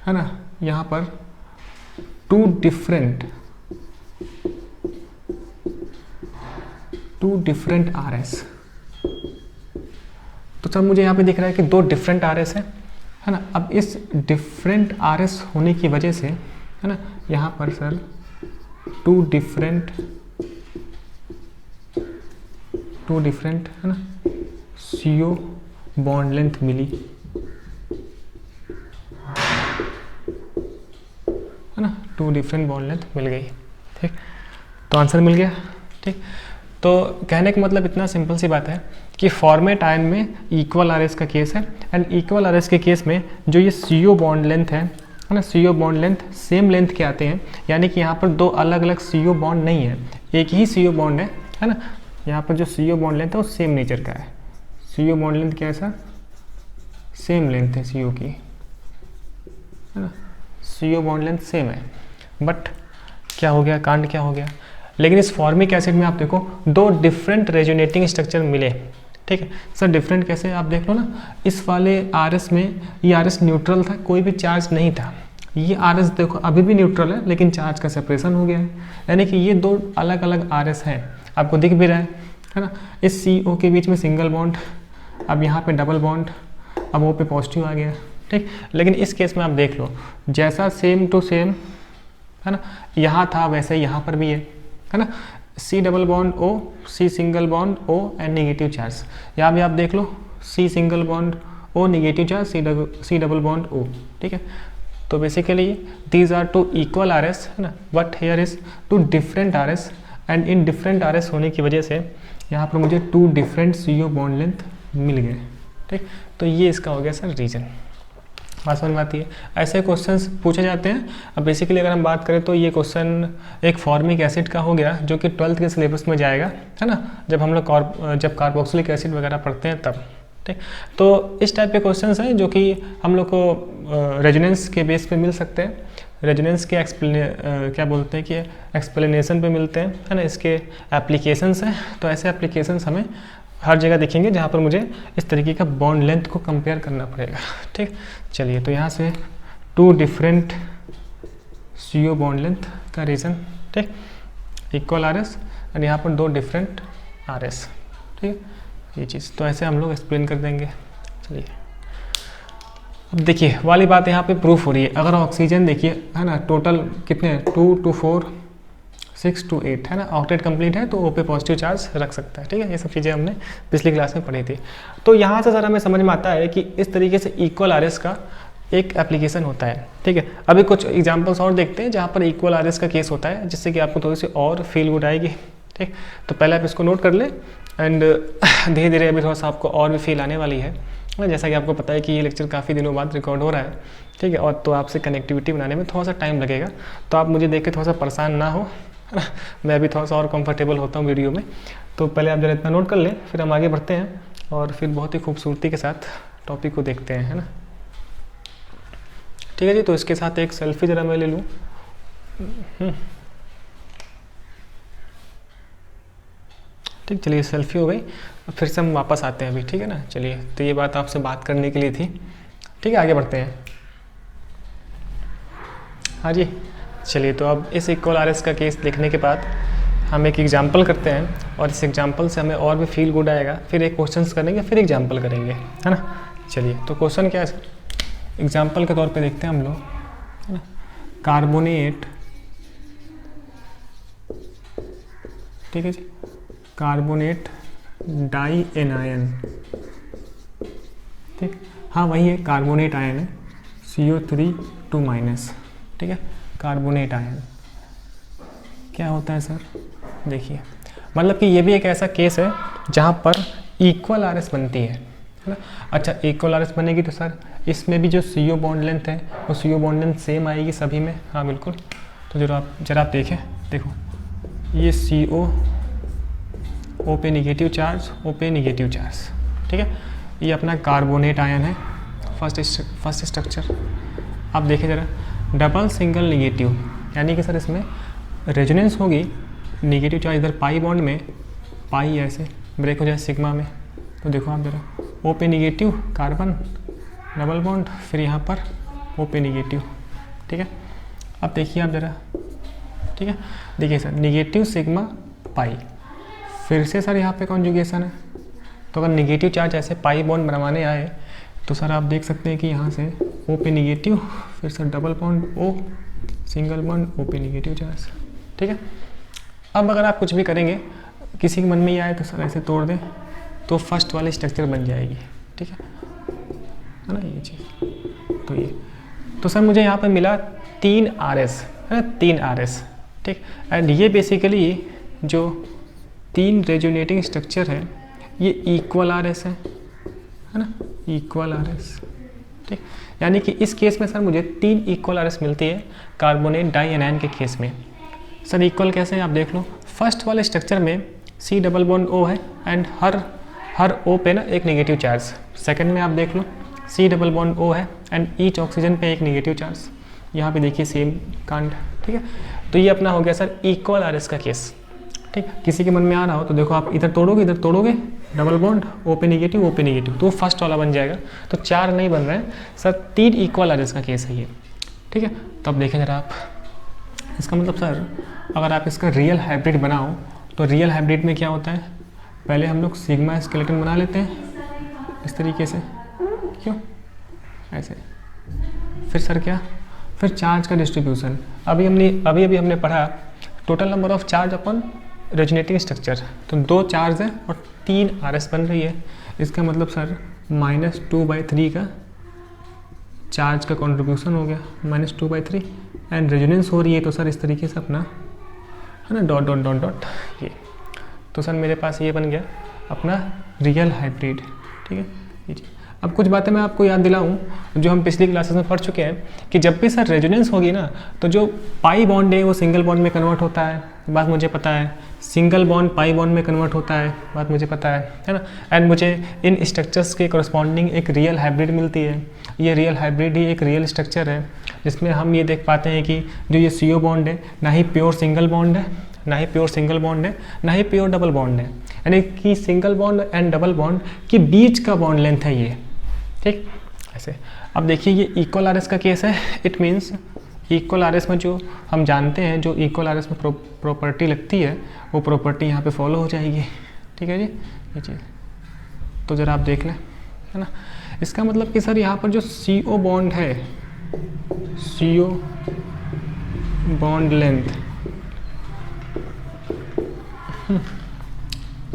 है ना, यहाँ पर 2 डिफरेंट RS। तो सर मुझे यहाँ पे दिख रहा है कि 2 डिफरेंट RS है ना। अब इस डिफरेंट RS होने की वजह से है ना, यहाँ पर सर 2 डिफरेंट है ना CO बॉन्ड लेंथ मिली, है ना, 2 डिफरेंट बॉन्ड लेंथ मिल गई। ठीक, तो आंसर मिल गया। ठीक, तो कहने का मतलब इतना सिंपल सी बात है कि फॉर्मेट आयन में इक्वल RS का केस है, एंड इक्वल RS के केस में जो ये CO बॉन्ड लेंथ है ना, CO bond length same length के आते हैं, यानी कि यहाँ पर 2 अलग अलग CO बॉन्ड नहीं है, एक ही CO बॉन्ड है ना। यहाँ पर जो CO बॉन्ड लेंथ है वो सेम नेचर का है। CO बॉन्ड लेंथ क्या है सर, सेम लेंथ है CO की, है ना, CO बॉन्ड लेंथ सेम है, बट क्या हो गया, कांड क्या हो गया। लेकिन इस फॉर्मिक एसिड में आप देखो 2 डिफरेंट रेजोनेटिंग स्ट्रक्चर मिले। ठीक है सर, डिफरेंट कैसे, आप देख लो ना, इस वाले RS में ये RS न्यूट्रल था, कोई भी चार्ज नहीं था। ये RS देखो अभी भी न्यूट्रल है, लेकिन चार्ज का सेपरेशन हो गया है, यानी कि ये 2 अलग अलग RS हैं, आपको दिख भी रहा है ना। इस CO के बीच में सिंगल बॉन्ड, अब यहाँ पे डबल बॉन्ड, अब O पे पॉजिटिव आ गया। ठीक, लेकिन इस केस में आप देख लो, जैसा सेम टू सेम है ना, यहाँ था वैसे ही यहाँ पर भी है ना, C double bond O, C single bond O and negative charge. यहाँ भी आप देख लो C single bond O negative charge, C double bond O। ठीक है, तो basically these are 2 equal RS है ना, but here is 2 different RS, and in different RS होने की वजह से यहाँ पर मुझे 2 डिफरेंट CO बॉन्ड लेंथ मिल गए। ठीक, तो ये इसका हो गया सर रीजन। बात समझ में आती है, ऐसे क्वेश्चंस पूछे जाते हैं। अब बेसिकली अगर हम बात करें तो ये क्वेश्चन एक फॉर्मिक एसिड का हो गया, जो कि 12th के सिलेबस में जाएगा, है ना, जब हम लोग जब कार्बोक्सिलिक एसिड वगैरह पढ़ते हैं तब। ठीक, तो इस टाइप के क्वेश्चंस हैं जो कि हम लोग को रेजोनेंस के बेस पे मिल सकते हैं, रेजोनेंस के क्या बोलते हैं कि एक्सप्लेनेशन पे मिलते हैं, है ना, इसके एप्लीकेशंस हैं। तो ऐसे एप्लीकेशंस हमें हर जगह देखेंगे जहाँ पर मुझे इस तरीके का बॉन्ड लेंथ को कंपेयर करना पड़ेगा। ठीक, चलिए तो यहाँ से 2 डिफरेंट CO बॉन्ड लेंथ का रीज़न, ठीक, इक्वल RS और यहाँ पर 2 डिफरेंट RS। ठीक, ये चीज़ तो ऐसे हम लोग एक्सप्लेन कर देंगे। चलिए अब देखिए वाली बात यहाँ पे प्रूफ हो रही है। अगर ऑक्सीजन देखिए है ना, टोटल कितने 2 2 4 6 2 8 है ना, ऑक्टेट कंप्लीट है तो O पे पॉजिटिव चार्ज रख सकता है। ठीक है, ये सब चीज़ें हमने पिछली क्लास में पढ़ी थी। तो यहाँ से सर हमें समझ में आता है कि इस तरीके से इक्वल RS का एक एप्लीकेशन होता है। ठीक है, अभी कुछ एग्जांपल्स और देखते हैं जहाँ पर इक्वल RS का केस होता है, जिससे कि आपको थोड़ी सी और फील गुड आएगी। ठीक, तो पहले आप इसको नोट कर लें एंड धीरे धीरे अभी थोड़ा सा आपको और भी फील आने वाली है। जैसा कि आपको पता है कि ये लेक्चर काफ़ी दिनों बाद रिकॉर्ड हो रहा है। ठीक है, और तो आपसे कनेक्टिविटी बनाने में थोड़ा सा टाइम लगेगा, तो आप मुझे देख के थोड़ा सा परेशान ना हो, है ना। मैं अभी थोड़ा सा और कंफर्टेबल होता हूँ वीडियो में। तो पहले आप जरा इतना नोट कर लें, फिर हम आगे बढ़ते हैं और फिर बहुत ही खूबसूरती के साथ टॉपिक को देखते हैं, है ना। ठीक है जी, तो इसके साथ एक सेल्फी ज़रा मैं ले लूँ। ठीक, चलिए सेल्फी हो गई। फिर से हम वापस आते हैं अभी, ठीक है ना। चलिए, तो ये बात आपसे बात करने के लिए थी। ठीक है, आगे बढ़ते हैं। हाँ जी, चलिए तो अब इस इक्वल RS का केस देखने के बाद हम एक एग्जांपल करते हैं और इस एग्जांपल से हमें और भी फील गुड आएगा। फिर एक क्वेश्चंस करेंगे, फिर एग्जांपल करेंगे, है ना। चलिए, तो क्वेश्चन क्या है सर, एग्जांपल के तौर पे देखते हैं हम लोग, है ना। कार्बोनेट, ठीक है जी, कार्बोनेट डाई एनायन, ठीक, हाँ वही है, कार्बोनेट आयन है, CO3 2-। ठीक है, कार्बोनेट आयन क्या होता है सर, देखिए मतलब कि ये भी एक ऐसा केस है जहाँ पर इक्वल RS बनती है ना। अच्छा, इक्वल RS बनेगी तो सर इसमें भी जो CO बॉन्ड लेंथ है वो CO बॉन्ड लेंथ सेम आएगी सभी में। हाँ बिल्कुल, तो जरा आप देखें, देखो ये CO, O पे निगेटिव चार्ज, O पे निगेटिव चार्ज। ठीक है, ये अपना कार्बोनेट आयन है, फर्स्ट स्ट्रक्चर। आप देखें जरा, डबल सिंगल निगेटिव, यानी कि सर इसमें रेजोनेंस होगी निगेटिव चार्ज इधर पाई बॉन्ड में, पाई ऐसे ब्रेक हो जाए सिग्मा में। तो देखो आप जरा, O पे निगेटिव कार्बन डबल बॉन्ड, फिर यहाँ पर O पे निगेटिव। ठीक है, अब देखिए आप जरा, ठीक है, देखिए सर निगेटिव सिग्मा पाई, फिर से सर यहाँ पे कॉन्जुगेशन है। तो अगर निगेटिव चार्ज ऐसे पाई बॉन्ड बनवाने आए तो सर आप देख सकते हैं कि यहाँ से O पे निगेटिव, फिर sir double bond O, single bond O पे निगेटिव चार्ज। ठीक है, अब अगर आप कुछ भी करेंगे, किसी के मन में ये आए तो सर ऐसे तोड़ दें तो फर्स्ट वाली स्ट्रक्चर बन जाएगी। ठीक है ना, ये चीज़। तो ये तो सर मुझे यहाँ पर मिला 3 RS, है ना, 3 RS। ठीक, एंड ये बेसिकली जो 3 रेजोनेटिंग स्ट्रक्चर है ये इक्वल RS है ना, इक्वल RS। ठीक, यानी कि इस केस में सर मुझे 3 इक्वल RS मिलती है कार्बोनेट डाई एनायन के केस में। सर इक्वल कैसे है आप देख लो, फर्स्ट वाले स्ट्रक्चर में C डबल बॉन्ड O है एंड हर O पे ना एक नेगेटिव चार्ज। सेकंड में आप देख लो C डबल बॉन्ड O है एंड ईच ऑक्सीजन पे एक नेगेटिव चार्ज। यहाँ पे देखिए सेम कांड। ठीक है, तो ये अपना हो गया सर इक्वल RS का केस। ठीक, किसी के मन में आ रहा हो तो देखो आप इधर तोड़ोगे डबल बॉन्ड O पे निगेटिव तो फर्स्ट वाला बन जाएगा। तो 4 नहीं बन रहे हैं सर, 3 इक्वल RS का केस है ये। ठीक है, तो अब देखें जरा आप, इसका मतलब सर अगर आप इसका रियल हाइब्रिड बनाओ तो रियल हाइब्रिड में क्या होता है, पहले हम लोग सिग्मा स्केलेटन बना लेते हैं इस तरीके से, क्यों ऐसे, फिर सर क्या, फिर चार्ज का डिस्ट्रीब्यूशन। अभी हमने पढ़ा total number of charge upon resonating structure, तो 2 चार्ज है और 3 RS बन रही है। इसका मतलब सर -2/3 का चार्ज का कॉन्ट्रीब्यूशन हो गया, -2/3 एंड रेजोनेंस हो रही है तो सर इस तरीके से अपना, है ना, डॉट डॉट डॉट डॉट ये। तो सर मेरे पास ये बन गया अपना रियल हाइब्रिड। ठीक है, ये अब कुछ बातें मैं आपको याद दिलाऊं जो हम पिछली क्लासेस में पढ़ चुके हैं कि जब भी सर रेजोनेंस होगी ना तो जो पाई बॉन्ड है वो सिंगल बॉन्ड में कन्वर्ट होता है, बात मुझे पता है, सिंगल बॉन्ड पाई बॉन्ड में कन्वर्ट होता है, बात मुझे पता है ना। एंड मुझे इन स्ट्रक्चर्स के करस्पॉन्डिंग एक रियल हाइब्रिड मिलती है। ये रियल हाइब्रिड ही एक रियल स्ट्रक्चर है जिसमें हम ये देख पाते हैं कि जो ये CO बॉन्ड है ना ही प्योर सिंगल बॉन्ड है, ना ही प्योर डबल बॉन्ड है, यानी कि single bond and double bond के बीच का बॉन्ड लेंथ है ये, ठीक ऐसे। अब देखिए ये इक्वल आर एस का केस है, it means equal R S में जो हम जानते हैं, जो इक्वल आर एस में प्रॉपर्टी लगती है वो प्रॉपर्टी यहाँ पे फॉलो हो जाएगी, ठीक है जी ये चीज़। तो ज़रा आप देख लें, है ना। इसका मतलब कि सर यहाँ पर जो सी ओ बॉन्ड है, C O bond length,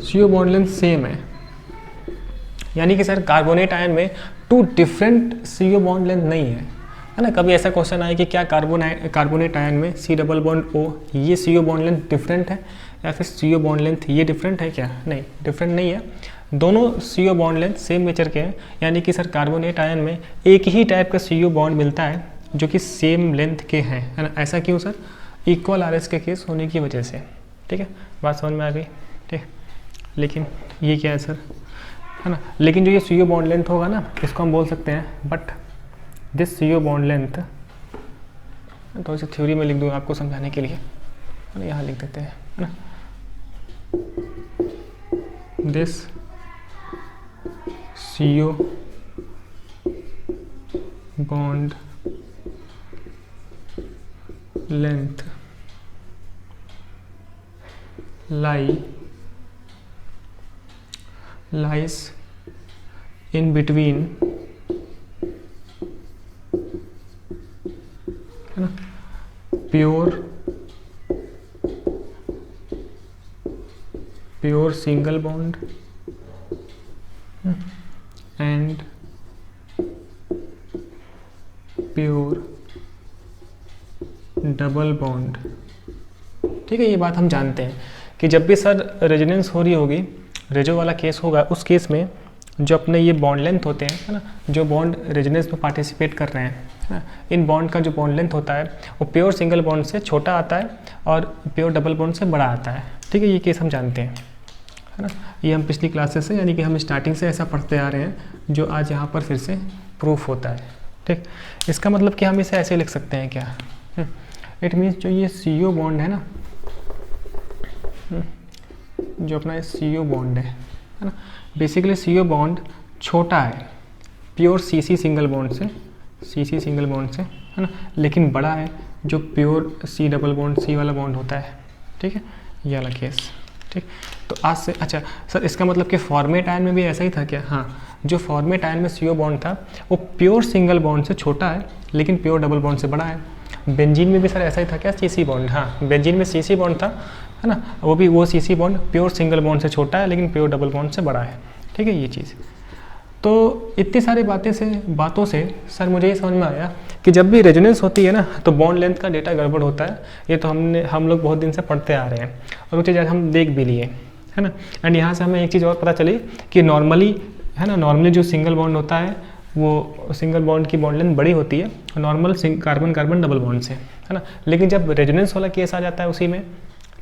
C O bond length same है, यानी कि सर कार्बोनेट आयन में two different C O bond length नहीं है ना। कभी ऐसा क्वेश्चन आए कि क्या कार्बोनेट आयन में सी डबल बॉन्ड ओ ये C O bond length different है या फिर सी ओ बॉन्ड लेंथ ये डिफरेंट है क्या? नहीं, डिफरेंट नहीं है, दोनों C O bond length same nature के हैं। यानी कि सर कार्बोनेट आयन में एक ही टाइप का सी ओ बॉन्ड मिलता है जो कि सेम लेंथ के हैं, है ना। ऐसा क्यों सर? इक्वल आर एस के केस होने की वजह से, ठीक है, बात समझ में आ गई, ठीक। लेकिन ये क्या है सर, है ना। लेकिन जो ये सी ओ बॉन्ड लेंथ होगा ना, इसको हम बोल सकते हैं but this C O bond length, तो इसे थ्योरी में लिख दूँ आपको समझाने के लिए, है ना, यहाँ लिख देते हैं, है ना। This C O bond length lies in between, है ना, pure single bond and pure double bond, ठीक है। ये बात हम जानते हैं कि जब भी सर रेजोनेंस हो रही होगी, रेजो वाला केस होगा, उस केस में जो अपने ये बॉन्ड लेंथ होते हैं, है ना, जो बॉन्ड रेजोनेंस में पार्टिसिपेट कर रहे हैं, है ना, इन बॉन्ड का जो बॉन्ड लेंथ होता है वो प्योर सिंगल बॉन्ड से छोटा आता है और प्योर डबल बॉन्ड से बड़ा आता है, ठीक है। ये केस हम जानते हैं, है ना। ये हम पिछली क्लासेस से, यानी कि हम स्टार्टिंग से ऐसा पढ़ते आ रहे हैं, जो आज यहाँ पर फिर से प्रूफ होता है, ठीक। इसका मतलब कि हम इसे ऐसे लिख सकते हैं क्या, इट मीन्स जो ये सी ओ बॉन्ड है ना, जो अपना सी ओ बॉन्ड है ना, बेसिकली सी ओ बॉन्ड छोटा है प्योर सी सी सिंगल बॉन्ड से, सी सी सिंगल बॉन्ड से, है ना, लेकिन बड़ा है जो pure C double bond C वाला बॉन्ड होता है, ठीक है, ये वाला केस, ठीक। तो आज से अच्छा सर, इसका मतलब कि फॉर्मेट आयन में भी ऐसा ही था क्या? हाँ, जो फॉर्मेट आयन में सी ओ बॉन्ड था वो प्योर सिंगल बॉन्ड से छोटा है लेकिन प्योर डबल बॉन्ड से बड़ा है। बेंजीन में भी सर ऐसा ही था क्या? सी सी बॉन्ड, हाँ, बेंजीन में सी सी बॉन्ड था, है ना, वो सी सी बॉन्ड प्योर सिंगल बॉन्ड से छोटा है लेकिन प्योर डबल बॉन्ड से बड़ा है, ठीक है, ये चीज़। तो इतनी सारी बातों से सर मुझे ये समझ में आया कि जब भी रेजोनेंस होती है ना तो बॉन्ड लेंथ का डेटा गड़बड़ होता है। ये तो हम लोग बहुत दिन से पढ़ते आ रहे हैं और वो चीज़ आज हम देख भी लिए, है ना। एंड यहाँ से हमें एक चीज़ और पता चली कि नॉर्मली, है ना, नॉर्मली जो सिंगल बॉन्ड होता है वो सिंगल बॉन्ड की बॉन्ड लेंथ बड़ी होती है normal carbon carbon double bond से, है ना। लेकिन जब रेजोनेंस वाला केस आ जाता है उसी में,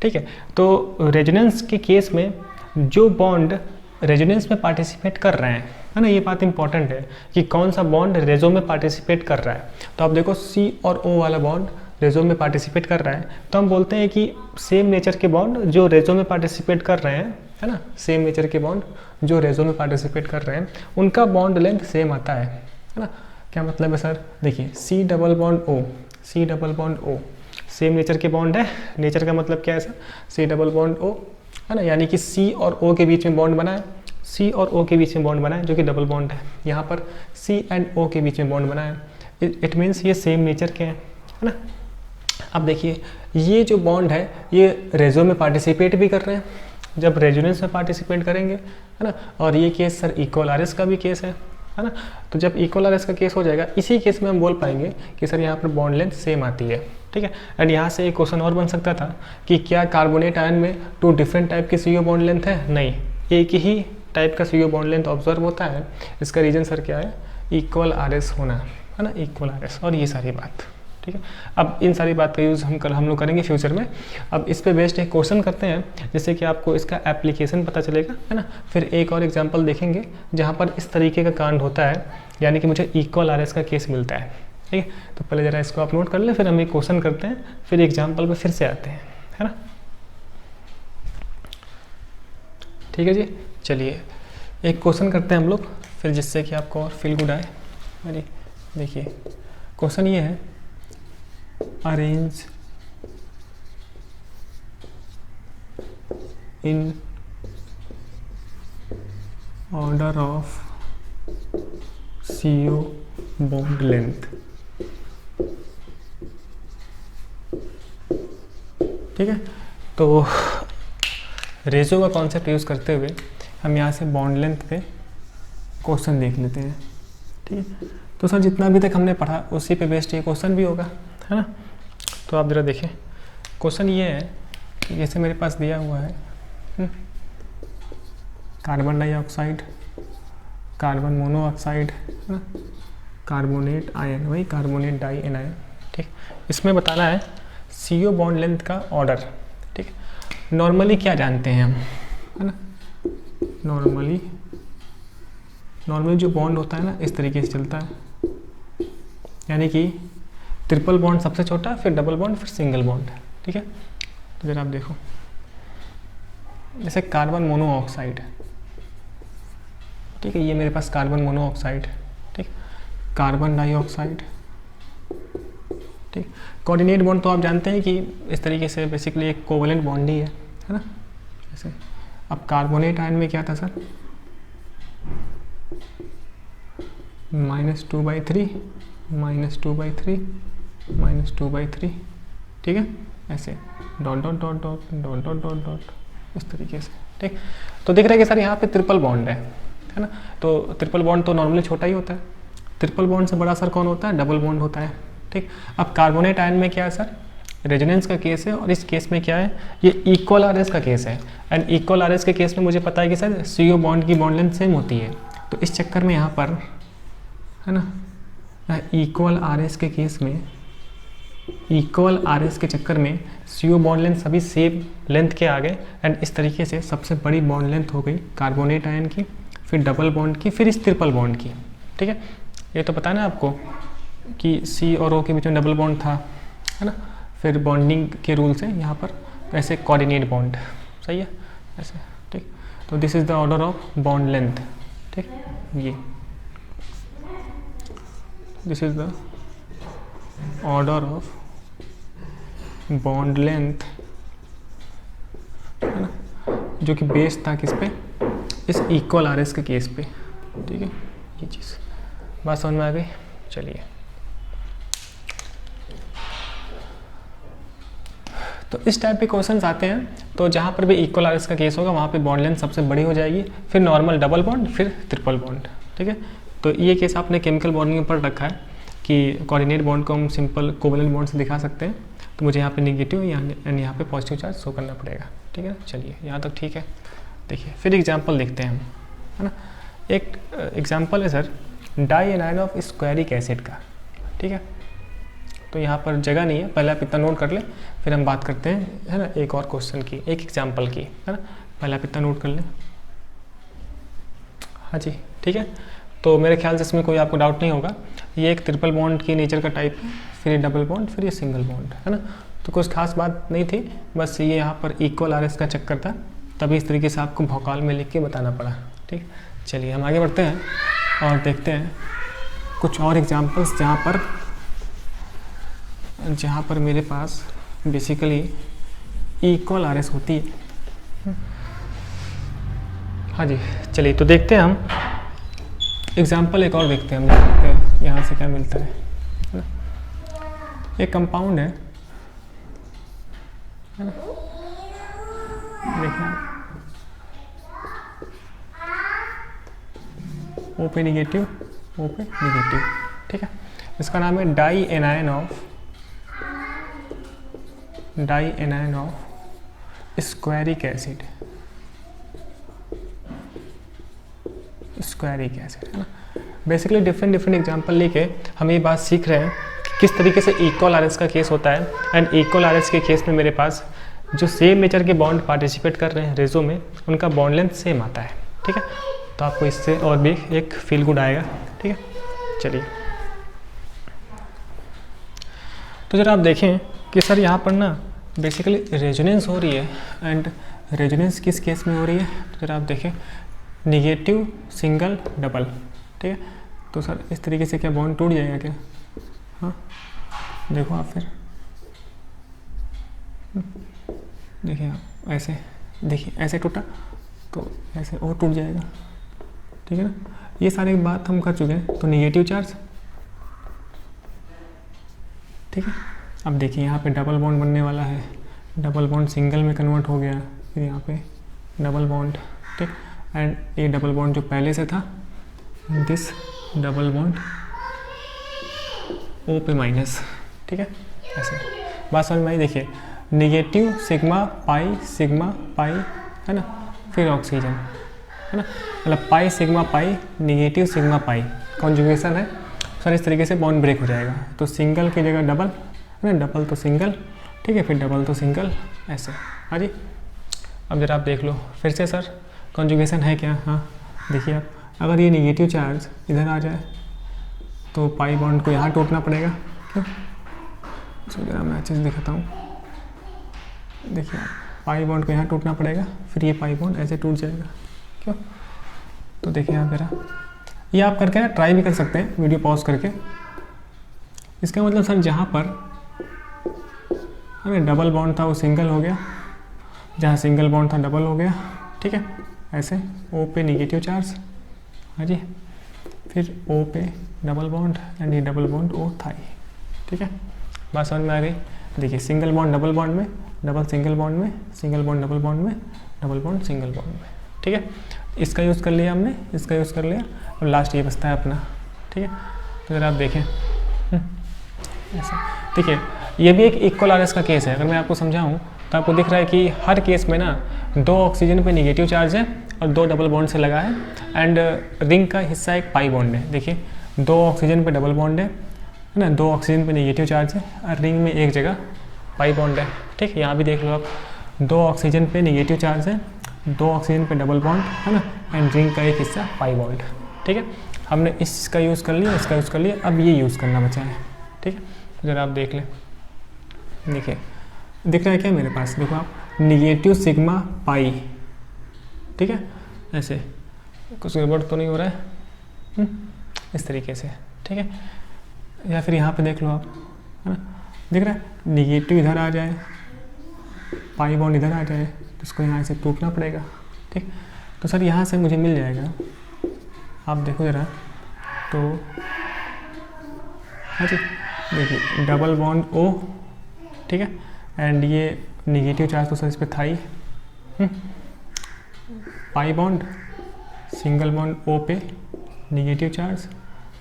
ठीक है, तो रेजोनेंस के केस में जो बॉन्ड रेजोनेंस में पार्टिसिपेट कर रहे हैं, है ना, ये बात इंपॉर्टेंट है कि कौन सा बॉन्ड रेजो में पार्टिसिपेट कर रहा है। तो आप देखो सी और ओ वाला बॉन्ड रेजो में पार्टिसिपेट कर रहा है, तो हम बोलते हैं कि सेम नेचर के बॉन्ड जो रेजो में पार्टिसिपेट कर रहे हैं, है ना, सेम नेचर के बॉन्ड जो रेजो में पार्टिसिपेट कर रहे हैं उनका बॉन्ड लेंथ सेम आता है ना। क्या मतलब है सर? देखिए C double bond O, C double bond O same nature के बॉन्ड है। नेचर का मतलब क्या है सर? सी डबल बॉन्ड ओ, है ना, यानी कि सी और ओ के बीच में बॉन्ड बना है, सी और ओ के बीच में बॉन्ड बना है जो कि डबल बॉन्ड है। यहाँ पर सी एंड ओ के बीच में बॉन्ड बना है, इट मीन्स ये सेम नेचर के हैं, है ना। अब देखिए ये जो बॉन्ड है ये रेजो में पार्टिसिपेट भी कर रहे हैं जब रेजोनेंस में पार्टिसिपेट करेंगे, है ना। और ये case sir equal R S का भी केस है ना। तो जब इक्वल आर एस का केस हो जाएगा इसी केस में हम बोल पाएंगे कि सर यहाँ पर बॉन्ड लेंथ सेम आती है, ठीक है। एंड यहाँ से एक क्वेश्चन और बन सकता था कि क्या कार्बोनेट आयन में टू डिफरेंट टाइप के सी ओ बॉन्ड लेंथ है? नहीं, एक ही टाइप का सी ओ बॉन्ड लेंथ ऑब्जर्व होता है। इसका रीजन सर क्या है? इक्वल आर एस होना, है ना, इक्वल आर एस और ये सारी बात, ठीक है। अब इन सारी बात का यूज़ हम लोग करेंगे फ्यूचर में। अब इस पे बेस्ड एक क्वेश्चन करते हैं जिससे कि आपको इसका एप्लीकेशन पता चलेगा, है ना। फिर एक और एग्जांपल देखेंगे जहाँ पर इस तरीके का कांड होता है, यानी कि मुझे इक्वल आर एस का केस मिलता है, ठीक है। तो पहले ज़रा इसको आप नोट कर लें, फिर हम एक क्वेश्चन करते हैं, फिर एग्जाम्पल पर फिर से आते हैं, है ना। ठीक है जी। चलिए एक क्वेश्चन करते हैं हम लोग, फिर जिससे कि आपको और फील गुड आए। अरे देखिए क्वेश्चन ये है, arrange in order of CO bond length. ठीक है, तो रेशो का कॉन्सेप्ट यूज़ करते हुए हम यहाँ से बॉन्ड लेंथ पे क्वेश्चन देख लेते हैं। ठीक है, तो सर जितना अभी तक हमने पढ़ा उसी पे बेस्ड ये क्वेश्चन भी होगा, है ना। तो आप ज़रा देखें, क्वेश्चन ये है कि जैसे मेरे पास दिया हुआ है कार्बन डाइऑक्साइड, कार्बन मोनोऑक्साइड, है ना, कार्बोनेट आयन, वही कार्बोनेट डाई एनायन। ठीक, इसमें बताना है CO बॉन्ड लेंथ का ऑर्डर। ठीक है, नॉर्मली क्या जानते हैं हम, है ना, नॉर्मली जो बॉन्ड होता है ना इस तरीके से चलता है, यानी कि ट्रिपल बॉन्ड सबसे छोटा, फिर डबल बॉन्ड, फिर सिंगल बॉन्ड। ठीक है, तो जरा आप देखो, जैसे कार्बन मोनोऑक्साइड, ठीक है, ये मेरे पास कार्बन मोनोऑक्साइड, ठीक, कार्बन डाइऑक्साइड, ठीक। कोऑर्डिनेट बॉन्ड तो आप जानते हैं कि इस तरीके से बेसिकली एक कोवेलेंट बॉन्ड ही है ना। जैसे अब कार्बोनेट आयन में क्या था सर, -2/3 -2/3 -2/3, ठीक है, ऐसे dot dot dot dot dot dot dot dot इस तरीके से। ठीक, तो दिख रहा है कि सर यहाँ पे ट्रिपल बॉन्ड है ना। तो ट्रिपल बॉन्ड तो नॉर्मली छोटा ही होता है, ट्रिपल बॉन्ड से बड़ा सर कौन होता है, डबल बॉन्ड होता है। ठीक, अब कार्बोनेट आयन में क्या है सर, रेजोनेंस का केस है, और इस केस में क्या है, ये इक्वल RS का केस है। एंड इक्वल RS के केस में मुझे पता है कि सर CO बॉन्ड की बॉन्ड लेंथ सेम होती है, तो इस चक्कर में यहाँ पर, है ना, इक्वल RS के केस में, इक्वल RS के चक्कर में CO बॉन्ड लेंथ सभी सेम लेंथ के आ गए। एंड इस तरीके से सबसे बड़ी बॉन्ड लेंथ हो गई कार्बोनेट आयन की, फिर डबल बॉन्ड की, फिर इस ट्रिपल बॉन्ड की। ठीक है, ये तो पता है ना आपको कि C और O के बीच में डबल बॉन्ड था, है ना, फिर बॉन्डिंग के रूल से यहाँ पर ऐसे कोऑर्डिनेट बॉन्ड, सही है, ऐसे। ठीक, तो this is the order of bond length. ठीक, ये this is the order of bond length, है ना, जो कि बेस्ड था किस पे, इस इक्वल RS के केस पे। ठीक है, ये चीज़ बात समझ में आ गई। चलिए, तो इस टाइप के क्वेश्चंस आते हैं, तो जहाँ पर भी इक्वल RS का केस होगा वहाँ पे बॉन्ड लेंथ सबसे बड़ी हो जाएगी, फिर नॉर्मल डबल बॉन्ड, फिर ट्रिपल बॉन्ड। ठीक है, तो ये केस आपने केमिकल बॉन्डिंग पर रखा है कि कोऑर्डिनेट बॉन्ड को हम सिंपल कोवेलेंट बॉन्ड से दिखा सकते हैं, तो मुझे यहाँ पे नेगेटिव यहाँ पे पॉजिटिव चार्ज शो करना पड़ेगा। ठीक है, चलिए यहाँ तक ठीक है। देखिए फिर एग्जाम्पल देखते हैं हम, है ना। एक एग्जाम्पल है sir dianion of squaric acid का। ठीक है, तो यहाँ पर जगह नहीं है, पहले आप इतना नोट कर लें, फिर हम बात करते हैं, है ना, एक और क्वेश्चन की, एक एग्जाम्पल की, है ना। पहले आप इतना नोट कर लें। हाँ जी, ठीक है, तो मेरे ख्याल से इसमें कोई आपको डाउट नहीं होगा। ये एक ट्रिपल बॉन्ड की नेचर का टाइप है, फिर ये डबल बॉन्ड, फिर ये सिंगल बॉन्ड, है ना। तो कुछ खास बात नहीं थी, बस ये यहाँ पर इक्वल RS का चक्कर था, तभी इस तरीके से आपको भौकाल में लिख के बताना पड़ा। ठीक, चलिए हम आगे बढ़ते हैं और देखते हैं कुछ और एग्जाम्पल्स जहाँ पर मेरे पास बेसिकली इक्वल RS होती है। हाँ जी, चलिए तो देखते हैं हम एग्जाम्पल एक और देखते हैं, हम देखते हैं यहाँ से क्या मिलता है। एक कंपाउंड है ना, देखिए O पे नेगेटिव, O पे नेगेटिव। ठीक है, इसका नाम है die anion of squaric acid, है ना। बेसिकली डिफरेंट एग्जांपल लेके हम ये बात सीख रहे हैं कि किस तरीके से इक्वल RS का केस होता है। एंड इक्वल RS के केस में मेरे पास जो सेम नेचर के बॉन्ड पार्टिसिपेट कर रहे हैं रेजो में, उनका बॉन्ड लेंथ सेम आता है। ठीक है, तो आपको इससे और भी एक फील गुड आएगा। ठीक है, चलिए तो जरा आप देखें कि सर यहाँ पर ना बेसिकली रेजोनेंस हो रही है, एंड रेजोनेंस किस केस में हो रही है, तो जरा आप देखें, निगेटिव सिंगल डबल, ठीक है। तो सर इस तरीके से क्या बॉन्ड टूट जाएगा क्या? हाँ देखो आप फिर देखिए आप ऐसे, देखिए ऐसे टूटा तो ऐसे और टूट जाएगा, ठीक है ना। ये सारी बात हम कर चुके हैं। तो निगेटिव चार्ज, ठीक है। अब देखिए यहाँ पे डबल बॉन्ड बनने वाला है, डबल बॉन्ड सिंगल में कन्वर्ट हो गया, फिर यहाँ पे डबल बॉन्ड, ठीक। एंड ये डबल बॉन्ड जो पहले से था, दिस डबल बॉन्ड ओ पे माइनस, ठीक है। ऐसे बात समझ में आई। देखिए निगेटिव सिग्मा पाई है ना, फिर ऑक्सीजन, है ना, मतलब pi sigma pi, negative sigma pi, conjugation है सर। इस तरीके से बॉन्ड ब्रेक हो जाएगा। तो सिंगल की जगह डबल, है ना, डबल तो सिंगल, ठीक है, फिर डबल तो सिंगल, ऐसे। हाँ जी। अब जरा आप देख लो फिर से सर, कॉन्जुगेशन है क्या? हाँ देखिए आप, अगर ये निगेटिव चार्ज इधर आ जाए तो पाई बॉन्ड को यहाँ टूटना पड़ेगा, क्यों? इसको जरा मैं अच्छे से दिखाता हूँ। देखिए आप, पाई बॉन्ड को यहाँ टूटना पड़ेगा, फिर ये पाई बॉन्ड ऐसे टूट जाएगा, क्यों? तो देखिए आप जरा, ये आप करके ना ट्राई भी कर सकते हैं वीडियो पॉज करके। इसका मतलब सर जहाँ पर हमें डबल बॉन्ड था वो सिंगल हो गया, जहाँ सिंगल बॉन्ड था डबल हो गया, ठीक है। ऐसे ओ पे निगेटिव चार्ज, हाँ जी, फिर ओ पे डबल बॉन्ड एंड ये डबल बॉन्ड ओ था, ठीक है। बात समझ में आ गई। देखिए सिंगल बॉन्ड डबल बॉन्ड में, डबल सिंगल बॉन्ड में, सिंगल बॉन्ड डबल बॉन्ड में, डबल बॉन्ड सिंगल बॉन्ड में, ठीक है। इसका यूज़ कर लिया हमने, इसका यूज़ कर लिया, और लास्ट ये बचता है अपना, ठीक है। तो अगर आप देखें ऐसा, देखिए ये भी एक इक्वल आरएस का केस है। अगर मैं आपको समझाऊं तो आपको दिख रहा है कि हर केस में ना 2 ऑक्सीजन पे निगेटिव चार्ज है और 2 डबल बॉन्ड से लगा है, एंड रिंग का हिस्सा एक पाई बॉन्ड है। देखिए 2 ऑक्सीजन पे डबल बॉन्ड है ना, 2 ऑक्सीजन पे निगेटिव चार्ज है, और रिंग में एक जगह पाई बॉन्ड है, ठीक है। यहाँ भी देख लो आप, 2 ऑक्सीजन पे निगेटिव चार्ज है, 2 ऑक्सीजन पे डबल बॉन्ड है ना, एंड रिंग का एक हिस्सा पाई बॉन्ड, ठीक है। हमने इसका यूज़ कर लिया, इसका यूज़ कर लिया, अब ये यूज़ करना बचा है, ठीक है। जरा आप देख लें, देखिए दिख रहा है क्या मेरे पास? देखो आप, निगेटिव सिग्मा पाई, ठीक है, ऐसे कुछ गड़बड़ तो नहीं हो रहा है, इस तरीके से, ठीक है। या फिर यहाँ पे देख लो आप, है ना, दिख रहा है, निगेटिव इधर आ जाए, पाई बॉन्ड इधर आ जाए, तो इसको यहाँ से टूटना पड़ेगा, ठीक। तो सर यहाँ से मुझे मिल जाएगा, आप देखो ज़रा, तो हाँ जी, देखिए डबल बॉन्ड ओ, ठीक है, एंड ये निगेटिव चार्ज तो सर इस पर था ही, pi bond, single bond O पे निगेटिव चार्ज,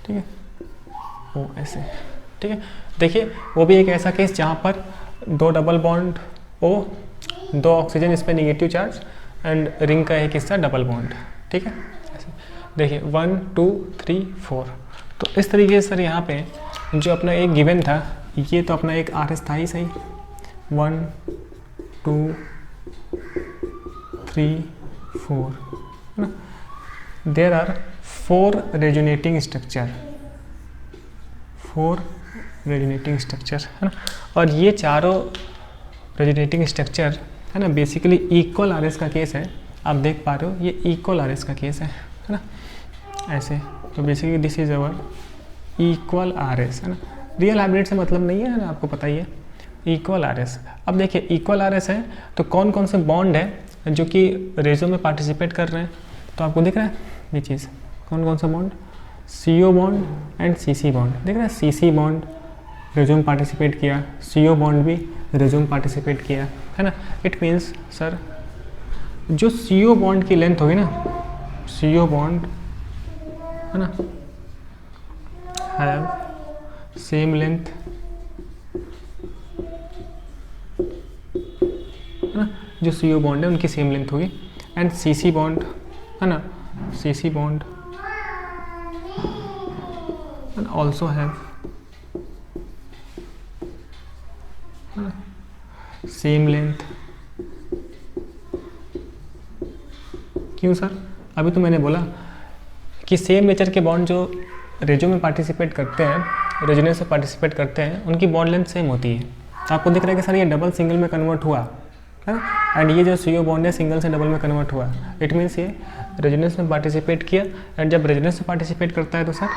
ठीक है, ओ ऐसे, ठीक है। देखिए वो भी एक ऐसा केस जहाँ पर 2 डबल बॉन्ड ओ, 2 ऑक्सीजन इस पर निगेटिव चार्ज, एंड रिंग का एक हिस्सा डबल बॉन्ड, ठीक है। ऐसे देखिए 1 2 3 4। तो इस तरीके से सर यहाँ पे जो अपना एक गिवन था, ये तो अपना एक आर एस था ही सही, 1 2 3 4, है ना। There are 4 resonating structure, 4 resonating structure, है ना। और ये चारों रेजोनेटिंग स्ट्रक्चर, है ना, बेसिकली इक्वल आरएस का केस है। आप देख पा रहे हो ये इक्वल आरएस का केस है ना, ऐसे। तो basically this is our equal RS, है ना। रियल हाइब्रिड से मतलब नहीं है ना, आपको पता ही है, इक्वल आरएस। अब देखिए इक्वल आरएस है तो कौन कौन से बॉन्ड है जो कि रेजो में पार्टिसिपेट कर रहे हैं, तो आपको दिख रहा है ये चीज़, कौन कौन सा bond, CO bond and CC bond, दिख रहा है। CC बॉन्ड रेजो में पार्टिसिपेट किया, CO बॉन्ड भी रेजो में पार्टिसिपेट किया, है ना। इट मीन्स सर जो CO बॉन्ड की लेंथ होगी ना, CO बॉन्ड, है ना, हैव सेम लेंथ, है ना, जो CO बॉन्ड है उनकी सेम लेंथ होगी, एंड CC बॉन्ड, है ना, CC bond and also have same length. क्यों सर? अभी तो मैंने बोला कि सेम नेचर के बॉन्ड जो रेजो में पार्टिसिपेट करते हैं, रेजोनेंस में पार्टिसिपेट करते हैं, उनकी बॉन्ड लेंथ सेम होती है। तो आपको दिख रहा है कि सर ये डबल सिंगल में कन्वर्ट हुआ, है ना। एंड ये जो CO बॉन्ड है सिंगल से डबल में कन्वर्ट हुआ, इट मीन्स ये रेजोनेंस में पार्टिसिपेट किया। एंड जब रेजोनेंस में पार्टिसिपेट करता है तो सर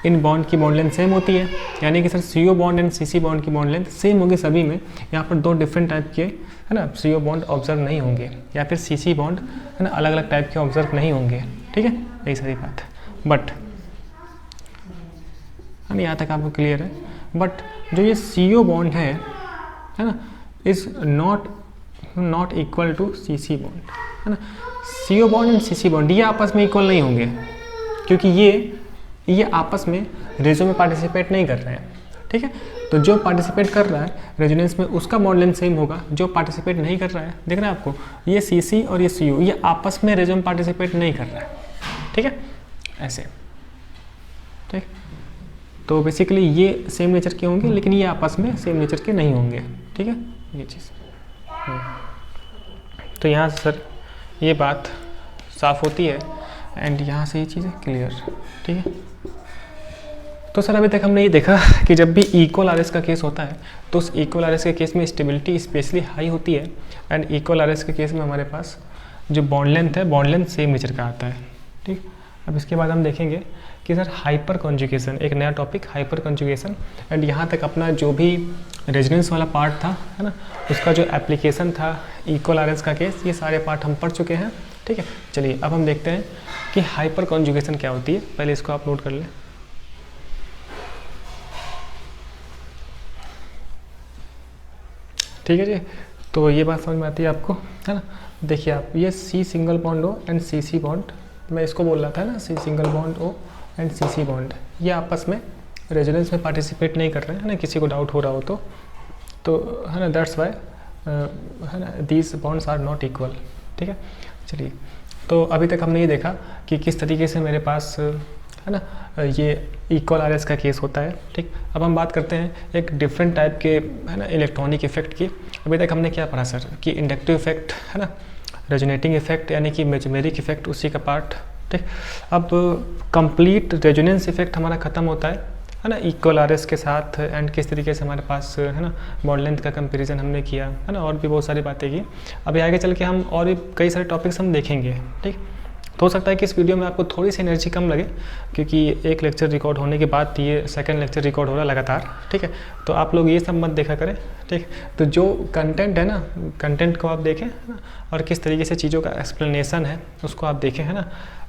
इन बॉन्ड की बॉन्ड लेंथ सेम होती है, यानी कि sir CO bond and CC bond की बॉन्ड लेंथ सेम होगी सभी में। यहाँ पर दो डिफरेंट टाइप के है ना CO बॉन्ड ऑब्जर्व नहीं होंगे, या फिर CC बॉन्ड है ना अलग अलग टाइप के ऑब्जर्व नहीं होंगे, ठीक है, यही सारी बात है। बट यहाँ तक आपको क्लियर है। बट जो ये CO बॉन्ड है ना, is not equal to CC bond, है ना। CO bond and CC bond ये आपस में इक्वल नहीं होंगे, क्योंकि ये आपस में रेजो में पार्टिसिपेट नहीं कर रहे हैं, ठीक है। तो जो पार्टिसिपेट कर रहा है रेजोनेंस में उसका बॉन्ड लेंथ सेम होगा, जो पार्टिसिपेट नहीं कर रहा है, देख रहे हैं आपको, ये CC और ये CO ये आपस में रेजो में पार्टिसिपेट नहीं कर रहा है, ठीक है, ऐसे, ठीक। तो बेसिकली ये सेम नेचर के होंगे, लेकिन ये आपस में सेम नेचर के नहीं होंगे, ठीक है, ये चीज़। तो यहाँ से सर ये बात साफ होती है, एंड यहाँ से ये चीज़ें क्लियर, ठीक है। तो सर अभी तक हमने ये देखा कि जब भी इक्वल RS का केस होता है तो उस इक्वल RS के केस में स्टेबिलिटी स्पेशली हाई होती है, एंड इक्वल RS के केस में हमारे पास जो बॉन्ड लेंथ है, बॉन्ड लेंथ सेम नेचर का आता है, ठीक। अब इसके बाद हम देखेंगे कि सर हाइपर कॉन्जुगेशन, एक नया टॉपिक हाइपर कॉन्जुगेशन। एंड यहाँ तक अपना जो भी रेजोनेंस वाला पार्ट था, है ना, उसका जो एप्लीकेशन था इक्वल RS का केस, ये सारे पार्ट हम पढ़ चुके हैं, ठीक है। चलिए अब हम देखते हैं कि हाइपर कॉन्जुगेशन क्या होती है। पहले इसको आप नोट कर लें। ठीक है जी, तो ये बात समझ में आती है आपको, है ना। देखिए आप, ये C single bond O and CC bond, मैं इसको बोल रहा था ना, C single bond O and CC bond, ये आपस में रेजोनेंस में पार्टिसिपेट नहीं कर रहे हैं, है ना। किसी को डाउट हो रहा हो तो है ना, दैट्स वाई है ना these bonds are not equal, ठीक है। चलिए, तो अभी तक हमने ये देखा कि किस तरीके से मेरे पास है ना ये इक्वल RS का केस होता है, ठीक। अब हम बात करते हैं एक डिफरेंट टाइप के, है ना, इलेक्ट्रॉनिक इफेक्ट की। अभी तक हमने क्या पढ़ा सर कि इंडक्टिव इफेक्ट, है ना, रेजोनेटिंग इफेक्ट यानी कि मेजमेरिक इफेक्ट, उसी का पार्ट, ठीक। अब कंप्लीट रेजोनेंस इफेक्ट हमारा ख़त्म होता है ना, इक्वल RS के साथ, एंड किस तरीके से हमारे पास, है ना, बॉन्ड लेंथ का कंपैरिजन हमने किया, है ना, और भी बहुत सारी बातें की। अभी आगे चल के हम और भी कई सारे टॉपिक्स हम देखेंगे, ठीक। तो हो सकता है कि इस वीडियो में आपको थोड़ी सी एनर्जी कम लगे, क्योंकि एक लेक्चर रिकॉर्ड होने के बाद ये सेकंड लेक्चर रिकॉर्ड हो रहा है लगातार, ठीक है। तो आप लोग ये सब मत देखा करें, ठीक। तो जो कंटेंट है ना, कंटेंट को आप देखें, है ना, और किस तरीके से चीज़ों का एक्सप्लेनेशन है उसको आप देखें, है ना,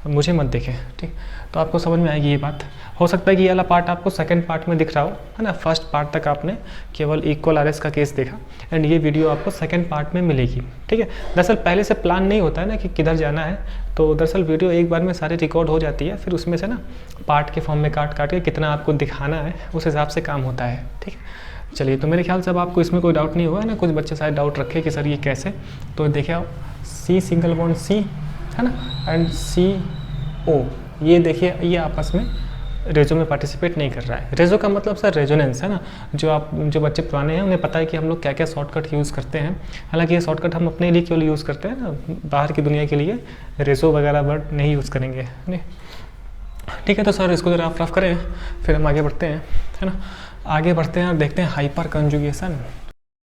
मुझे मत देखें, ठीक। तो आपको समझ में आएगी ये बात। हो सकता है कि ये वाला पार्ट आपको सेकंड पार्ट में दिख रहा हो, है ना। फर्स्ट पार्ट तक आपने केवल इक्वल RS का केस देखा, एंड ये वीडियो आपको सेकंड पार्ट में मिलेगी, ठीक है। दरअसल पहले से प्लान नहीं होता है ना कि किधर जाना है, तो दरअसल वीडियो एक बार में सारी रिकॉर्ड हो जाती है, फिर उसमें से ना पार्ट के फॉर्म में काट के कितना आपको दिखाना है उस हिसाब से काम होता है, ठीक है। चलिए, तो मेरे ख्याल से अब आपको इसमें कोई डाउट नहीं होगा ना। कुछ बच्चे शायद डाउट रखे कि सर ये कैसे, तो देखिए आप, C सिंगल बॉन्ड C, है ना, एंड CO, ये देखिए ये आपस में रेजो में पार्टिसिपेट नहीं कर रहा है। रेजो का मतलब सर रेजोनेंस, है ना। जो बच्चे पुराने हैं उन्हें पता है कि हम लोग क्या क्या शॉर्टकट यूज़ करते हैं। हालांकि ये शॉर्टकट हम अपने लिए केवल यूज़ करते हैं ना, बाहर की दुनिया के लिए रेजो वगैरह वर्ड नहीं यूज़ करेंगे, नहीं, ठीक है। तो सर इसको जरा आप रफ करें, फिर हम आगे बढ़ते हैं, है ना। आगे बढ़ते हैं और देखते हैं हाइपर कंजुगेशन।